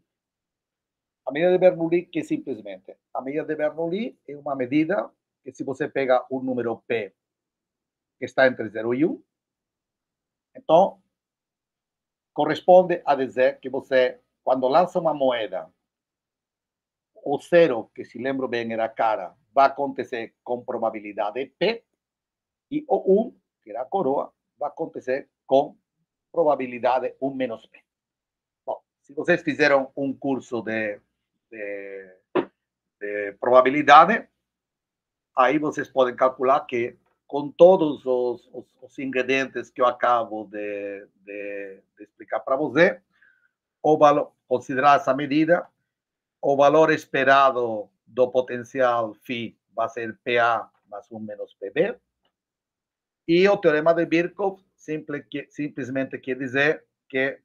B: A medida de Bernoulli, que simplesmente, a medida de Bernoulli é uma medida que, se você pega um número P que está entre 0 e 1, então, corresponde a dizer que você, quando lança uma moeda, o 0, que se lembro bem era a cara, vai acontecer com probabilidade P, e o 1, que era a coroa, vai acontecer com probabilidade 1 menos P. Bom, se vocês fizeram um curso de probabilidade, aí vocês podem calcular que, com todos os ingredientes que eu acabo de explicar para você, o valor, considerar essa medida, o valor esperado do potencial φ vai ser PA mais 1 menos PB. E o teorema de Birkhoff simplesmente quer dizer que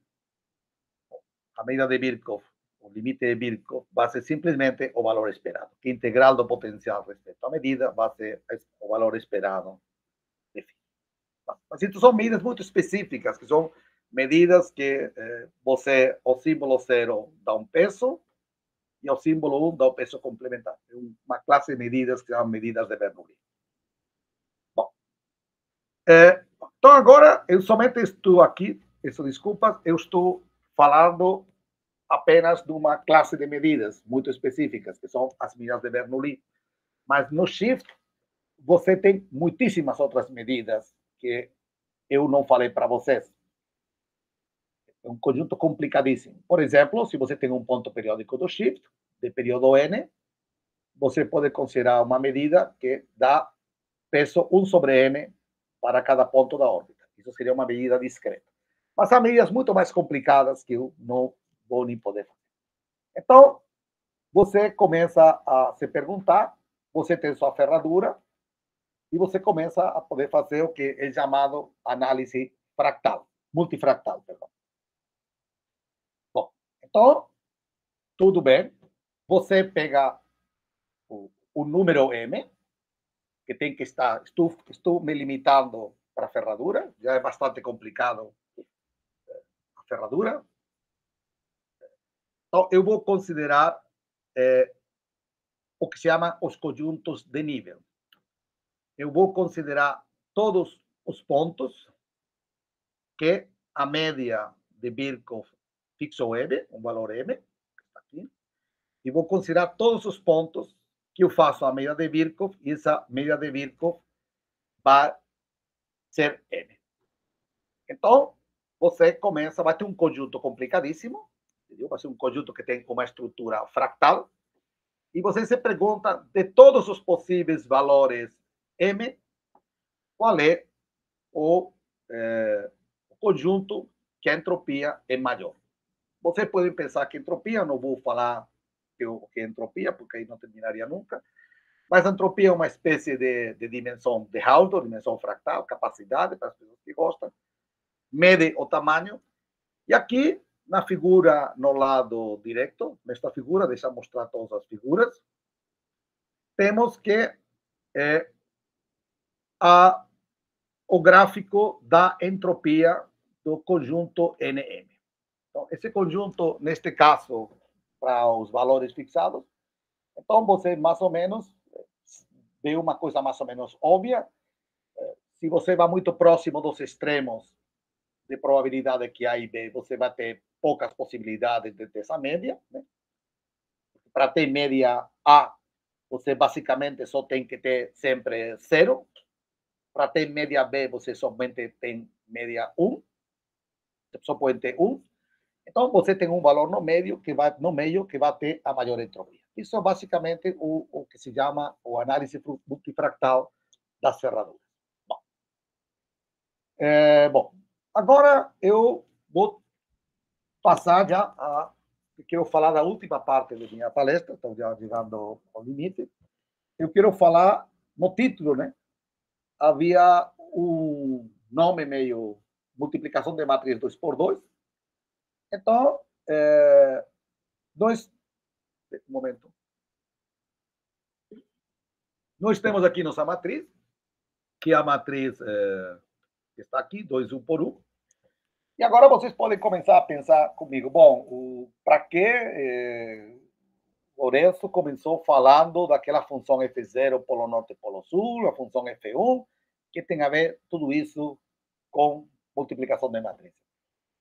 B: a medida de Birkhoff, o limite de Birkhoff, vai ser simplesmente o valor esperado. Que integral do potencial respecto à medida vai ser o valor esperado de φ. Mas isso são medidas muito específicas, que são medidas que você, o símbolo 0 dá um peso, e o símbolo 1 dá o peso complementar. É uma classe de medidas que são medidas de Bernoulli. Bom, então agora eu somente estou aqui, peço desculpas, eu estou falando apenas de uma classe de medidas muito específicas, que são as medidas de Bernoulli. Mas no Shift, você tem muitíssimas outras medidas que eu não falei para vocês. É um conjunto complicadíssimo. Por exemplo, se você tem um ponto periódico do Shift, de período n, você pode considerar uma medida que dá peso 1 sobre n para cada ponto da órbita. Isso seria uma medida discreta. Mas há medidas muito mais complicadas que eu não vou nem poder fazer. Então, você começa a se perguntar, você tem sua ferradura, e você começa a poder fazer o que é chamado análise fractal, multifractal, perdão. Bom, então, tudo bem. Você pega o número M, que tem que estar, estou me limitando para a ferradura, já é bastante complicado a ferradura. Então, eu vou considerar o que se chama os conjuntos de nível. Eu vou considerar todos os pontos que a média de Birkhoff fixou M, um valor M, aqui, e vou considerar todos os pontos que eu faço a média de Birkhoff, e essa média de Birkhoff vai ser M. Então, você começa, vai ter um conjunto complicadíssimo, entendeu? Vai ser um conjunto que tem uma estrutura fractal, e você se pergunta, de todos os possíveis valores M, qual é o conjunto que a entropia é maior. Você pode pensar que entropia, não vou falar o que é entropia, porque aí não terminaria nunca, mas a entropia é uma espécie de dimensão de Haldor, dimensão fractal, capacidade, para as pessoas que gostam, mede o tamanho, e aqui, na figura no lado direito, nesta figura, deixa eu mostrar todas as figuras, temos que o gráfico da entropia do conjunto NM. Então, esse conjunto, neste caso, para os valores fixados, então você mais ou menos vê uma coisa mais ou menos óbvia. Se você vai muito próximo dos extremos de probabilidade que A e B, você vai ter poucas possibilidades de ter essa média, né? Para ter média A, você basicamente só tem que ter sempre 0. Para ter média B, você somente tem média 1. Só pode ter 1. Então, você tem um valor no meio que vai ter a maior entropia. Isso é basicamente o que se chama o análise multifractal das ferraduras. Bom, Bom, agora eu vou passar já a... Quero falar da última parte da minha palestra, estou já chegando ao limite. Eu quero falar no título, né? Havia um nome meio multiplicação de matriz 2 por 2. Então, nós... Um momento. Nós temos aqui nossa matriz, que é a matriz que está aqui, 2, 1 por 1. E agora vocês podem começar a pensar comigo. Bom, para que Lourenço começou falando daquela função F0 polo norte e polo sul, a função F1, que tem a ver tudo isso com multiplicação de matrizes?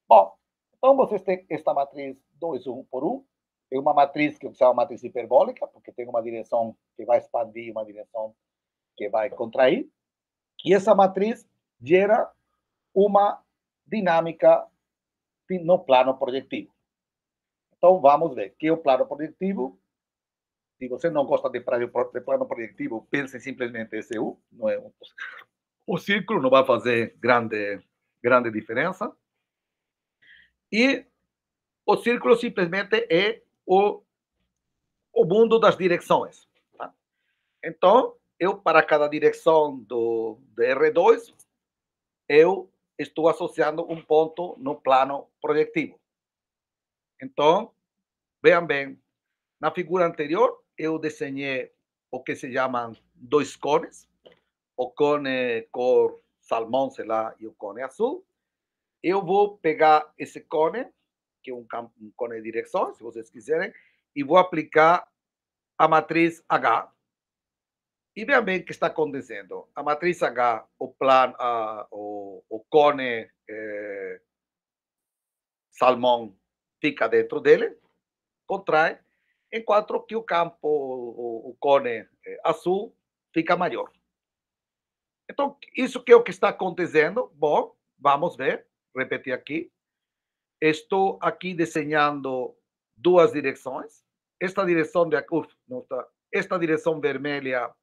B: Bom, então vocês têm esta matriz 2, 1 por 1. É uma matriz que se chama matriz hiperbólica, porque tem uma direção que vai expandir e uma direção que vai contrair. E essa matriz gera uma dinâmica no plano projetivo. Então, vamos ver que é o plano projetivo. Se você não gosta de plano projetivo, pense simplesmente SU. Não é o círculo não vai fazer grande diferença. E o círculo simplesmente é o mundo das direções. Tá? Então, para cada direção do R2, eu estou associando um ponto no plano projetivo. Então, vejam bem, na figura anterior, eu desenhei o que se chamam dois cones, o cone cor salmão, sei lá, e o cone azul. Eu vou pegar esse cone, que é um cone de direção, se vocês quiserem, e vou aplicar a matriz H. E vejam bem o que está acontecendo. A matriz H, o cone salmão fica dentro dele, contrai, enquanto que o campo, o cone azul, fica maior. Então, isso que é o que está acontecendo. Bom, vamos ver, repetir aqui. Estou aqui desenhando duas direções. Esta direção esta direção vermelha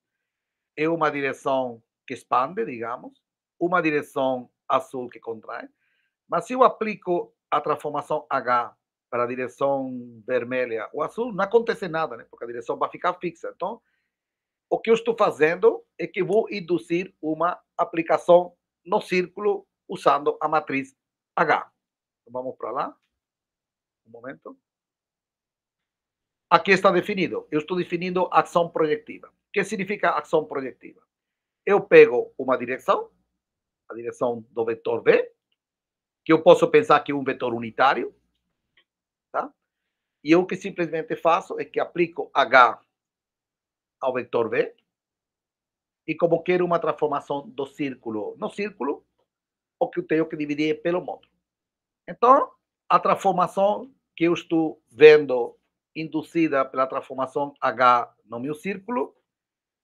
B: é uma direção que expande, digamos, uma direção azul que contrai. Mas se eu aplico a transformação H para a direção vermelha ou azul, não acontece nada, né? Porque a direção vai ficar fixa. Então, o que eu estou fazendo é que vou induzir uma aplicação no círculo usando a matriz H. Então, vamos para lá. Um momento. Aqui está definido. Eu estou definindo ação projetiva. O que significa ação projetiva? Eu pego uma direção, a direção do vetor V, que eu posso pensar que é um vetor unitário, tá? E eu que simplesmente faço é que aplico H ao vetor V, e como quero uma transformação do círculo no círculo, o que eu tenho que dividir é pelo módulo. Então, a transformação que eu estou vendo induzida pela transformação H no meu círculo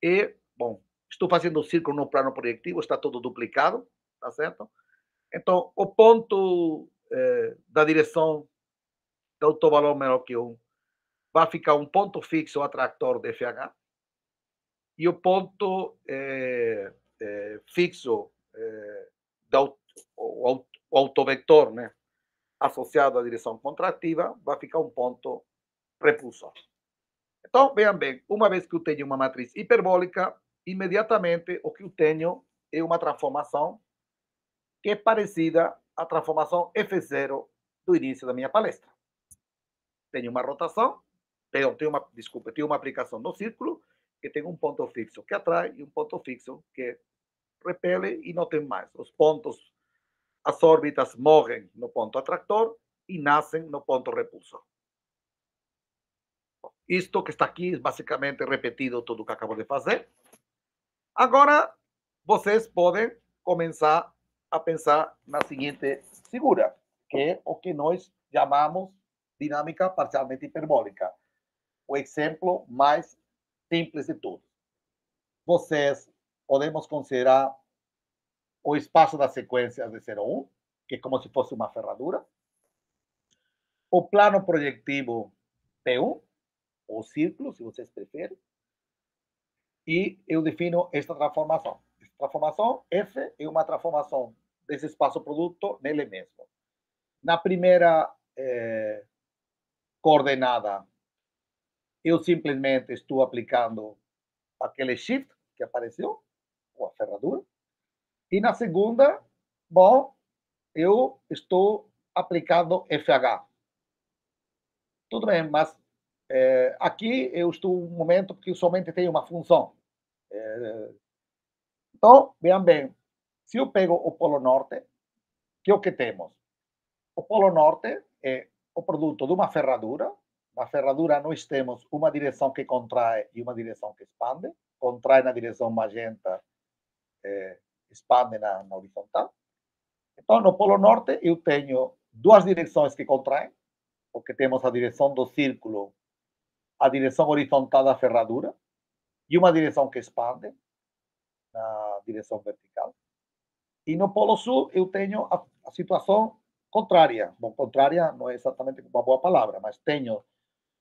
B: é, bom, estou fazendo o círculo no plano projetivo, está todo duplicado, tá certo? Então, o ponto da direção do autovalor menor que 1 vai ficar um ponto fixo atractor de FH, e o ponto fixo o autovector, né, associado à direção contrativa, vai ficar um ponto repulsor. Então, vejam bem, uma vez que eu tenho uma matriz hiperbólica, imediatamente o que eu tenho é uma transformação que é parecida à transformação F0 do início da minha palestra. Tenho uma rotação, tenho uma aplicação no círculo, que tem um ponto fixo que atrai e um ponto fixo que repele, e não tem mais. Os pontos, as órbitas morrem no ponto atractor e nascem no ponto repulsor. Isto que está aqui, basicamente repetido tudo o que acabo de fazer. Agora, vocês podem começar a pensar na seguinte figura, que é o que nós chamamos dinâmica parcialmente hiperbólica. O exemplo mais simples de tudo. Vocês podemos considerar o espaço das sequências de 0 a 1, que é como se fosse uma ferradura. O plano projetivo P1, ou círculo, se vocês preferem. E eu defino esta transformação. Esta transformação F é uma transformação desse espaço produto nele mesmo. Na primeira coordenada, eu simplesmente estou aplicando aquele shift que apareceu, ou a ferradura. E na segunda, bom, eu estou aplicando FH. Tudo bem, mas aqui eu estou um momento que somente tenho uma função. Então, vejam bem, se eu pego o Polo Norte, que é o que temos? O Polo Norte é o produto de uma ferradura. Na ferradura nós temos uma direção que contrai e uma direção que expande. Contrai na direção magenta, expande na horizontal. Então, no Polo Norte, eu tenho duas direções que contraem, porque temos a direção do círculo, a direção horizontal da ferradura, e uma direção que expande, na direção vertical. E no Polo Sul, eu tenho a situação contrária. Bom, contrária não é exatamente uma boa palavra, mas tenho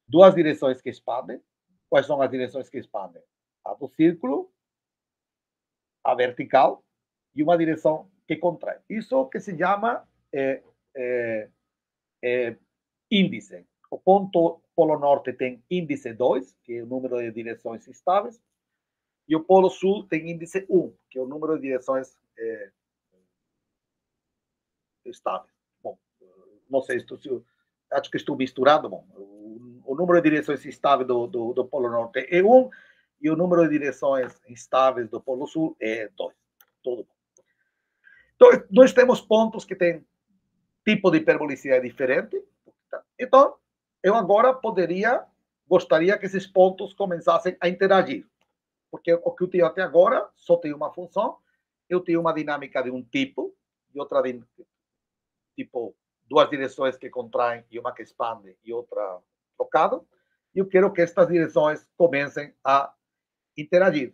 B: duas direções que expandem. Quais são as direções que expandem? A do círculo, a vertical, e uma direção que contrai. Isso que se chama índice. O ponto Polo Norte tem índice 2, que é o número de direções estáveis, e o Polo Sul tem índice 1, que é o número de direções estáveis. Bom, não sei se acho que estou misturado. Bom, o número de direções estáveis do Polo Norte é 1 e o número de direções estáveis do Polo Sul é 2. Tudo bom. Então, nós temos pontos que têm tipo de hiperbolicidade diferente. Então, eu agora gostaria que esses pontos começassem a interagir. Porque o que eu tenho até agora só tem uma função. Eu tenho uma dinâmica de um tipo e outra tipo duas direções que contraem e uma que expande e outra trocado. E eu quero que estas direções comecem a interagir.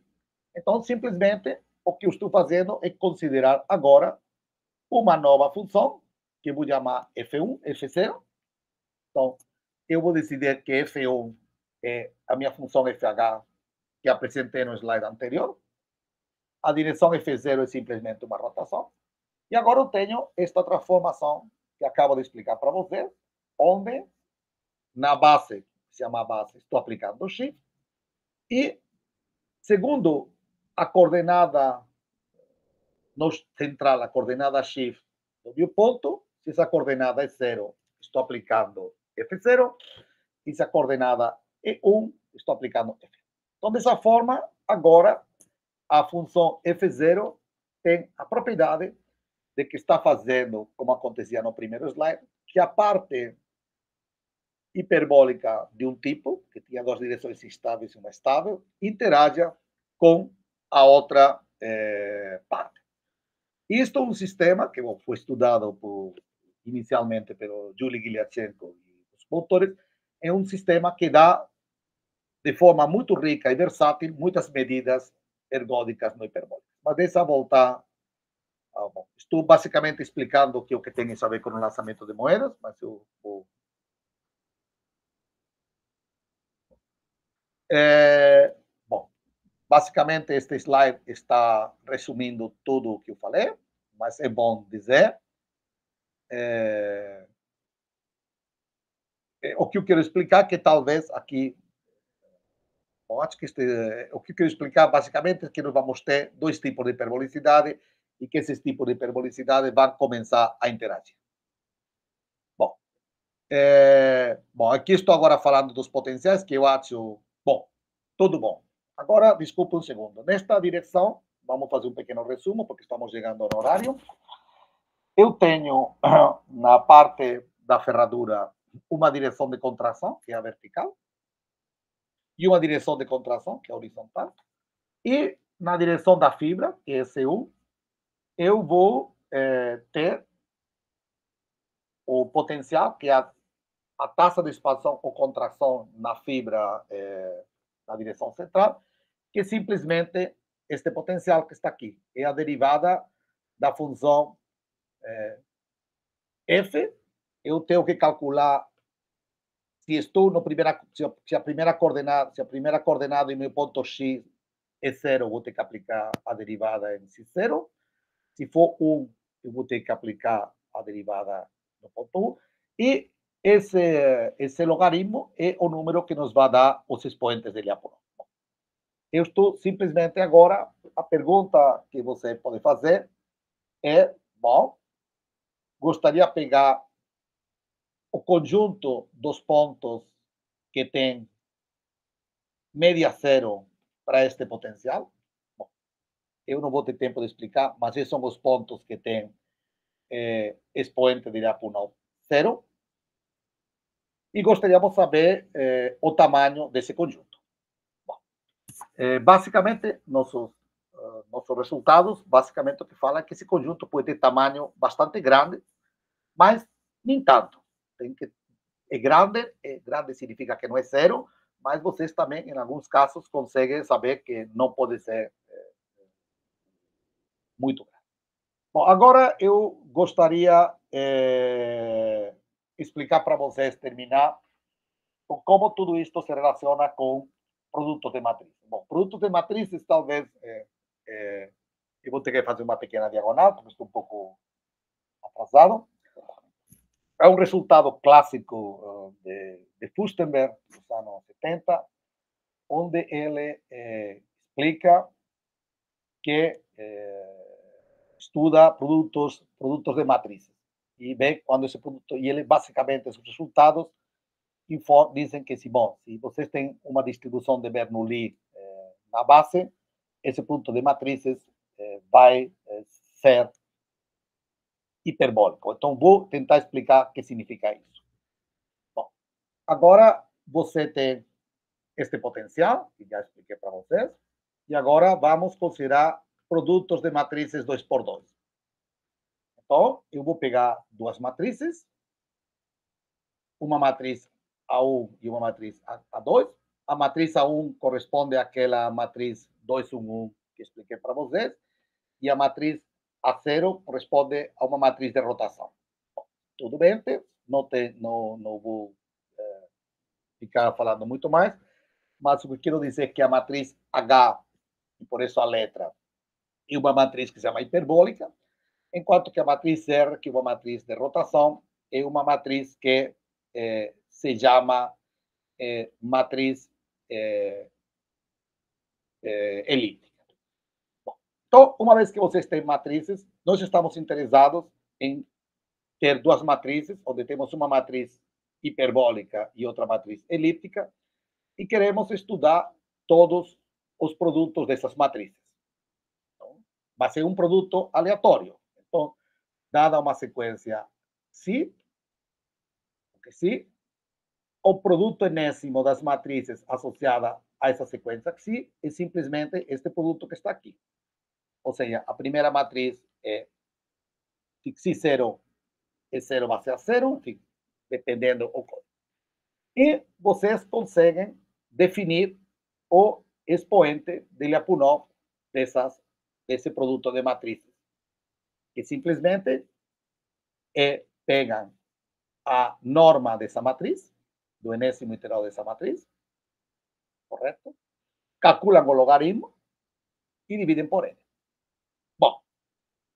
B: Então, simplesmente, o que eu estou fazendo é considerar agora uma nova função, que eu vou chamar F1, F0. Então, eu vou decidir que F1 é a minha função FH que apresentei no slide anterior. A direção F0 é simplesmente uma rotação. E agora eu tenho esta transformação que acabo de explicar para vocês, onde na base, se chama base, estou aplicando o shift. E segundo a coordenada central, a coordenada shift do meu ponto, se essa coordenada é 0, estou aplicando F0. E se a coordenada é 1, estou aplicando F. Então, dessa forma, agora a função F0 tem a propriedade de que está fazendo, como acontecia no primeiro slide, que a parte hiperbólica de um tipo, que tinha duas direções instáveis e uma estável, interaja com a outra parte. Isto é um sistema que foi estudado inicialmente pelo Yuri Giliatchenko e os autores, é um sistema que dá, de forma muito rica e versátil, muitas medidas ergódicas no hiperbólico. Mas dessa volta, bom, estou basicamente explicando o que tem a ver com o lançamento de moedas, mas eu vou... Bom, basicamente este slide está resumindo tudo o que eu falei, mas é bom dizer. O que eu quero explicar que talvez aqui... Bom, acho que o que eu quero explicar basicamente é que nós vamos ter dois tipos de hiperbolicidade e que esses tipos de hiperbolicidade vão começar a interagir. Bom, aqui estou agora falando dos potenciais, que eu acho... Bom, tudo bom. Agora, desculpe um segundo. Nesta direção, vamos fazer um pequeno resumo, porque estamos chegando no horário. Eu tenho, na parte da ferradura, uma direção de contração, que é a vertical, e uma direção de contração, que é a horizontal. E na direção da fibra, que é C1, eu vou ter o potencial, que é a taxa de expansão ou contração na fibra na direção central, que é simplesmente este potencial que está aqui. É a derivada da função F. Eu tenho que calcular se estou no se a primeira coordenada em meu ponto X é 0, vou ter que aplicar a derivada em C0. Se for 1, eu vou ter que aplicar a derivada no ponto 1, e esse logaritmo é o número que nos vai dar os expoentes de Lyapunov. Eu estou simplesmente agora, a pergunta que você pode fazer é, bom, gostaria de pegar o conjunto dos pontos que tem média zero para este potencial? Bom, eu não vou ter tempo de explicar, mas esses são os pontos que têm expoente de Lyapunov zero. E gostaríamos de saber o tamanho desse conjunto. Bom, basicamente, nossos resultados, basicamente o que fala é que esse conjunto pode ter tamanho bastante grande, mas nem tanto. É grande significa que não é zero, mas vocês também, em alguns casos, conseguem saber que não pode ser muito grande. Bom, agora eu gostaria explicar para vocês, terminar, como tudo isto se relaciona com produtos de matriz. Bom, produtos de matrizes, talvez, eu vou ter que fazer uma pequena diagonal, porque estou um pouco atrasado. É um resultado clássico de Furstenberg, dos anos 70, onde ele explica que estuda produtos de matrizes e vê quando esse produto, e ele basicamente os resultados dizem que se vocês têm uma distribuição de Bernoulli na base, esse produto de matrizes vai ser hiperbólico. Então, vou tentar explicar o que significa isso. Bom, agora você tem este potencial, que já expliquei para vocês, e agora vamos considerar produtos de matrizes 2x2. Então, eu vou pegar duas matrizes, uma matriz A1 e uma matriz A2. A matriz A1 corresponde àquela matriz 2, 1, 1 que expliquei para vocês, e a matriz A0 corresponde a uma matriz de rotação. Bom, tudo bem, não vou ficar falando muito mais, mas o que quero dizer é que a matriz H, e por isso a letra, é uma matriz que se chama hiperbólica, enquanto que a matriz R, que é uma matriz de rotação, é uma matriz que se chama matriz elíptica. Bom, então, uma vez que vocês têm matrizes, nós estamos interessados em ter duas matrizes, onde temos uma matriz hiperbólica e outra matriz elíptica, e queremos estudar todos os produtos dessas matrizes. Então, vai ser um produto aleatório. Então, dada uma sequência psi, porque psi, o produto enésimo das matrizes associada a essa sequência psi é simplesmente este produto que está aqui. Ou seja, a primeira matriz é psi 0 é 0 vai ser a 0, enfim, dependendo do código. E vocês conseguem definir o expoente de Lyapunov desse produto de matrizes, que simplesmente pegam a norma dessa matriz, do enésimo integral dessa matriz, correto? Calculam o logaritmo e dividem por n. Bom,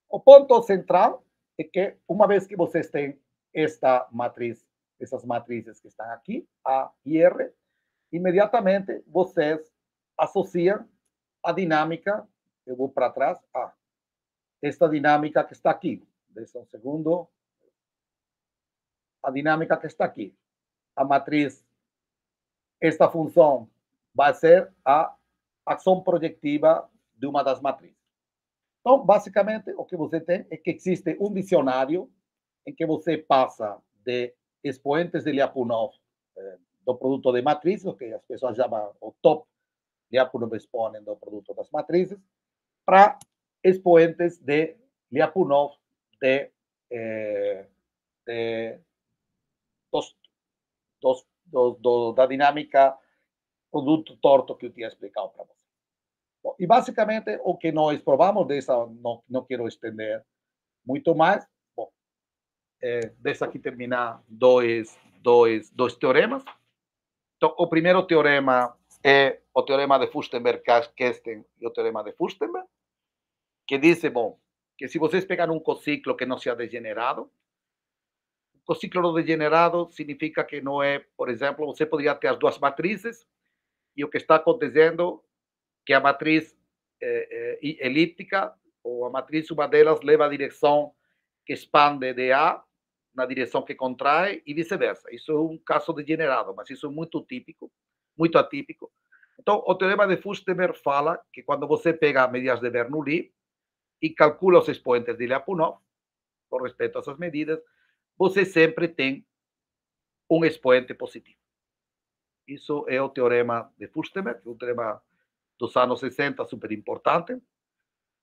B: o ponto central é que, uma vez que vocês têm esta matriz, essas matrizes que estão aqui, A e R, imediatamente vocês associam a dinâmica, eu vou para trás, esta dinâmica que está aqui. Deixa um segundo. A dinâmica que está aqui. A matriz, esta função vai ser a ação projetiva de uma das matrizes. Então, basicamente, o que você tem é que existe um dicionário em que você passa de expoentes de Lyapunov do produto de matrizes, o que as pessoas chamam o top Lyapunov exponent do produto das matrizes, para expoentes de Lyapunov da dinâmica produto torto que eu tinha explicado para você. Bom, e basicamente o que nós provamos, não quero estender muito mais, bom, deixa aqui terminar dois teoremas. Então, o primeiro teorema é o teorema de Furstenberg-Kesten e o teorema de Furstenberg, que diz, bom, que se vocês pegarem um cociclo que não seja degenerado, o cociclo degenerado significa que não é, por exemplo, você poderia ter as duas matrizes e o que está acontecendo que a matriz elíptica, ou a matriz, uma delas leva a direção que expande de A na direção que contrai e vice-versa. Isso é um caso degenerado, mas isso é muito típico, muito atípico. Então, o teorema de Fürstenberg fala que quando você pega medidas de Bernoulli e calcula os expoentes de Lyapunov, com respeito a essas medidas, você sempre tem um expoente positivo. Isso é o teorema de Fürstenberg, um teorema dos anos 60, super importante.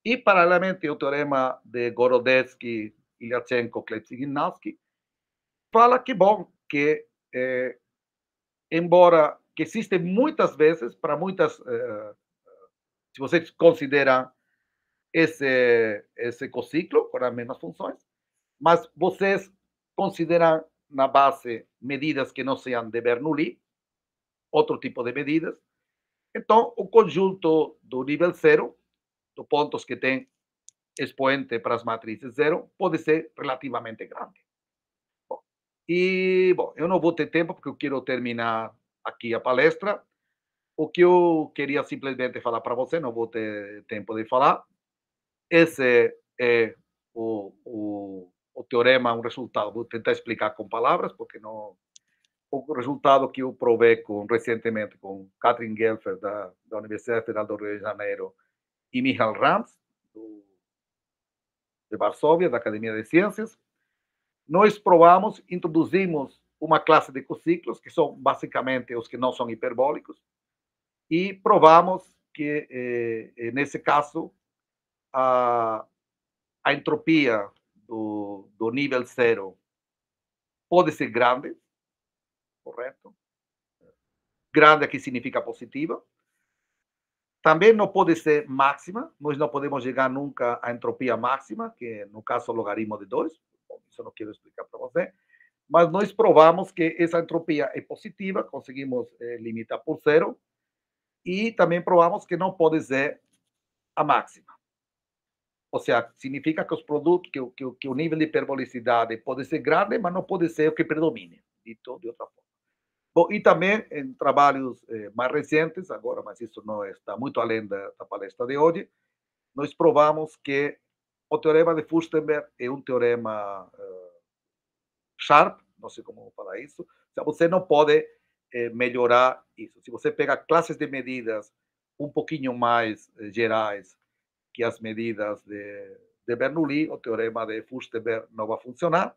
B: E, paralelamente, o teorema de Gorodetsky, Ilyachenko, Klebs e Gimnasky, fala que, bom, que embora que existem muitas vezes, para muitas, se vocês consideram esse cociclo com as mesmas funções, mas vocês consideram na base medidas que não sejam de Bernoulli, outro tipo de medidas. Então, o conjunto do nível zero, dos pontos que tem expoente para as matrizes zero, pode ser relativamente grande. Bom, e, bom, eu não vou ter tempo, porque eu quero terminar aqui a palestra. O que eu queria simplesmente falar para você, não vou ter tempo de falar. Esse é o teorema, um resultado. Vou tentar explicar com palavras, porque não. O resultado que eu provei recentemente com Katrin Gelfer, da Universidade Federal do Rio de Janeiro, e Michal Rams, de Varsóvia, da Academia de Ciências, nós provamos, introduzimos uma classe de cociclos, que são basicamente os que não são hiperbólicos, e provamos que, nesse caso, a entropia do nível zero pode ser grande, correto? Grande aqui significa positiva. Também não pode ser máxima, nós não podemos chegar nunca à entropia máxima, que no caso é o logaritmo de 2, isso eu não quero explicar para você, mas nós provamos que essa entropia é positiva, conseguimos limitar por zero, e também provamos que não pode ser a máxima. Ou seja, significa que os produtos, que o nível de hiperbolicidade pode ser grande, mas não pode ser o que predomine, dito de outra forma. Bom, e também em trabalhos mais recentes, agora, mas isso não está muito além da palestra de hoje, nós provamos que o teorema de Fürstenberg é um teorema sharp, não sei como falar isso, ou seja, você não pode melhorar isso. Se você pega classes de medidas um pouquinho mais gerais que as medidas de Bernoulli, o teorema de Fürstenberg não vai funcionar.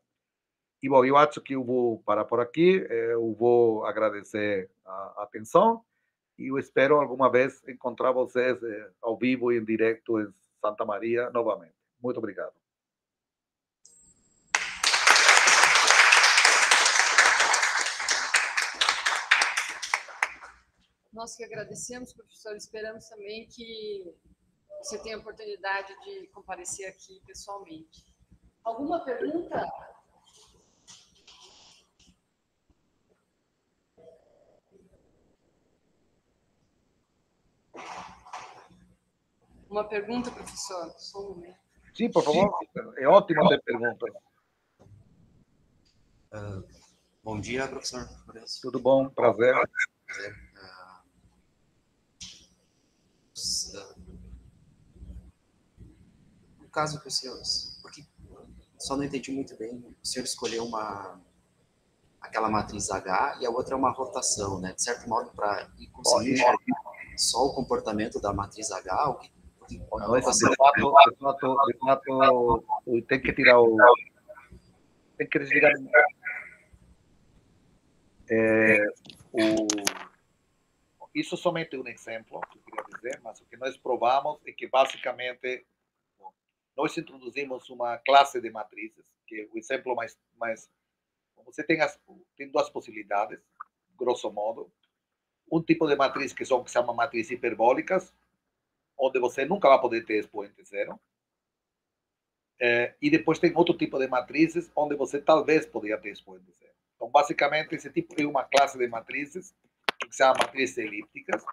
B: E, bom, eu acho que eu vou parar por aqui. Eu vou agradecer a atenção e eu espero alguma vez encontrar vocês ao vivo e em direto em Santa Maria novamente. Muito obrigado.
A: Nós que agradecemos, professor, esperamos também que você tenha a oportunidade de comparecer aqui pessoalmente. Alguma pergunta? Uma pergunta, professor? Só um momento.
B: Sim, por favor. É ótimo ter perguntas.
C: Bom dia, professor.
B: Tudo bom? Prazer.
C: No caso que o senhor, porque só não entendi muito bem, o senhor escolheu aquela matriz H e a outra é uma rotação, né? De certo modo, para ir conseguir só o comportamento da matriz H, o que
B: não, de fato, tem que tirar o... Tem que desligar isso é somente um exemplo que eu queria dizer, mas o que nós provamos é que, basicamente, nós introduzimos uma classe de matrizes, que é o exemplo mais você tem duas possibilidades, grosso modo. Um tipo de matriz que se chama matrizes hiperbólicas, onde você nunca vai poder ter expoente zero. E depois tem outro tipo de matrizes, onde você talvez poderia ter expoente zero. Então, basicamente, esse tipo é uma classe de matrizes que se chama matrizes elípticas,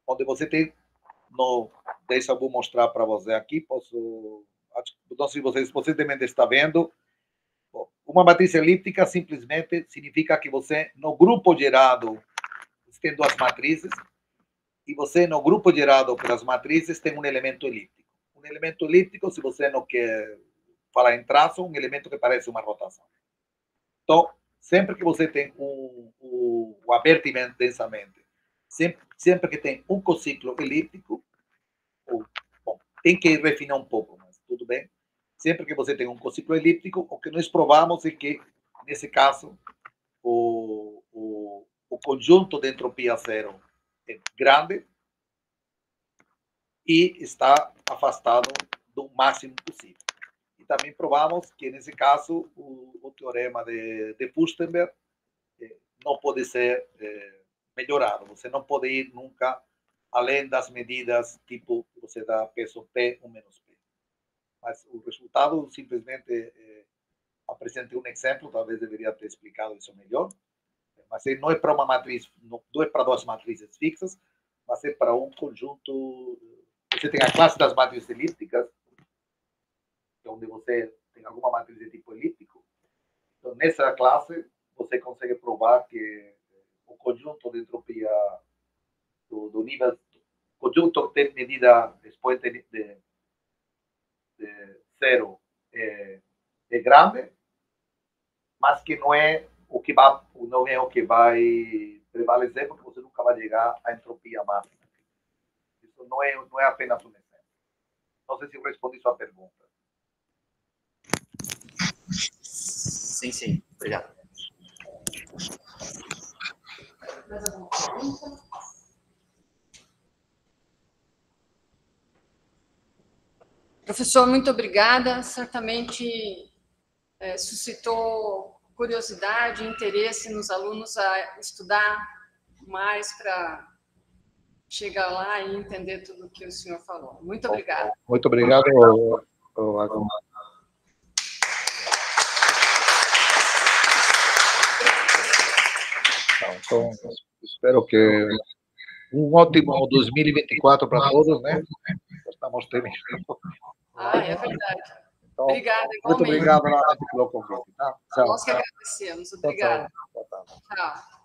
B: onde você tem, deixa eu mostrar para você aqui, posso não sei se vocês também estão vendo, uma matriz elíptica simplesmente significa que você, no grupo gerado, tem duas matrizes, e você, no grupo gerado pelas matrizes, tem um elemento elíptico. Um elemento elíptico, se você não quer falar em traço, um elemento que parece uma rotação. Então, sempre que você tem o aberto intensamente, sempre que tem um ciclo elíptico, bom, tem que refinar um pouco, mas tudo bem. Sempre que você tem um ciclo elíptico, o que nós provamos é que, nesse caso, o conjunto de entropia zero é grande e está afastado do máximo possível. E também provamos que, nesse caso, o teorema de Furstenberg não pode ser melhorado. Você não pode ir nunca além das medidas, tipo, você dá peso P ou menos P. Mas o resultado, simplesmente, apresentei um exemplo, talvez deveria ter explicado isso melhor, mas não é para uma matriz, não é para duas matrizes fixas, mas é para um conjunto. Você tem a classe das matrizes elípticas, onde você tem alguma matriz de tipo elíptico. Então, nessa classe, você consegue provar que o conjunto de entropia do nível, conjunto que tem medida depois de zero é grande, mas que não é o que vai prevalecer, porque você nunca vai chegar à entropia máxima. Isso não é apenas um exemplo. Não sei se eu respondi sua pergunta.
C: Sim. Obrigado.
A: Mais alguma pergunta? Professor, muito obrigada. Certamente suscitou curiosidade e interesse nos alunos a estudar mais para chegar lá e entender tudo o que o senhor falou. Muito obrigada.
B: Muito obrigado. Então, espero que um ótimo 2024 para todos, né? Estamos terminando.
A: É verdade.
B: Então,
A: obrigada, igualmente.
B: Muito obrigado novamente pelo convite. Tá?
A: Nós que agradecemos. Obrigada.
B: Tchau.
A: Tchau.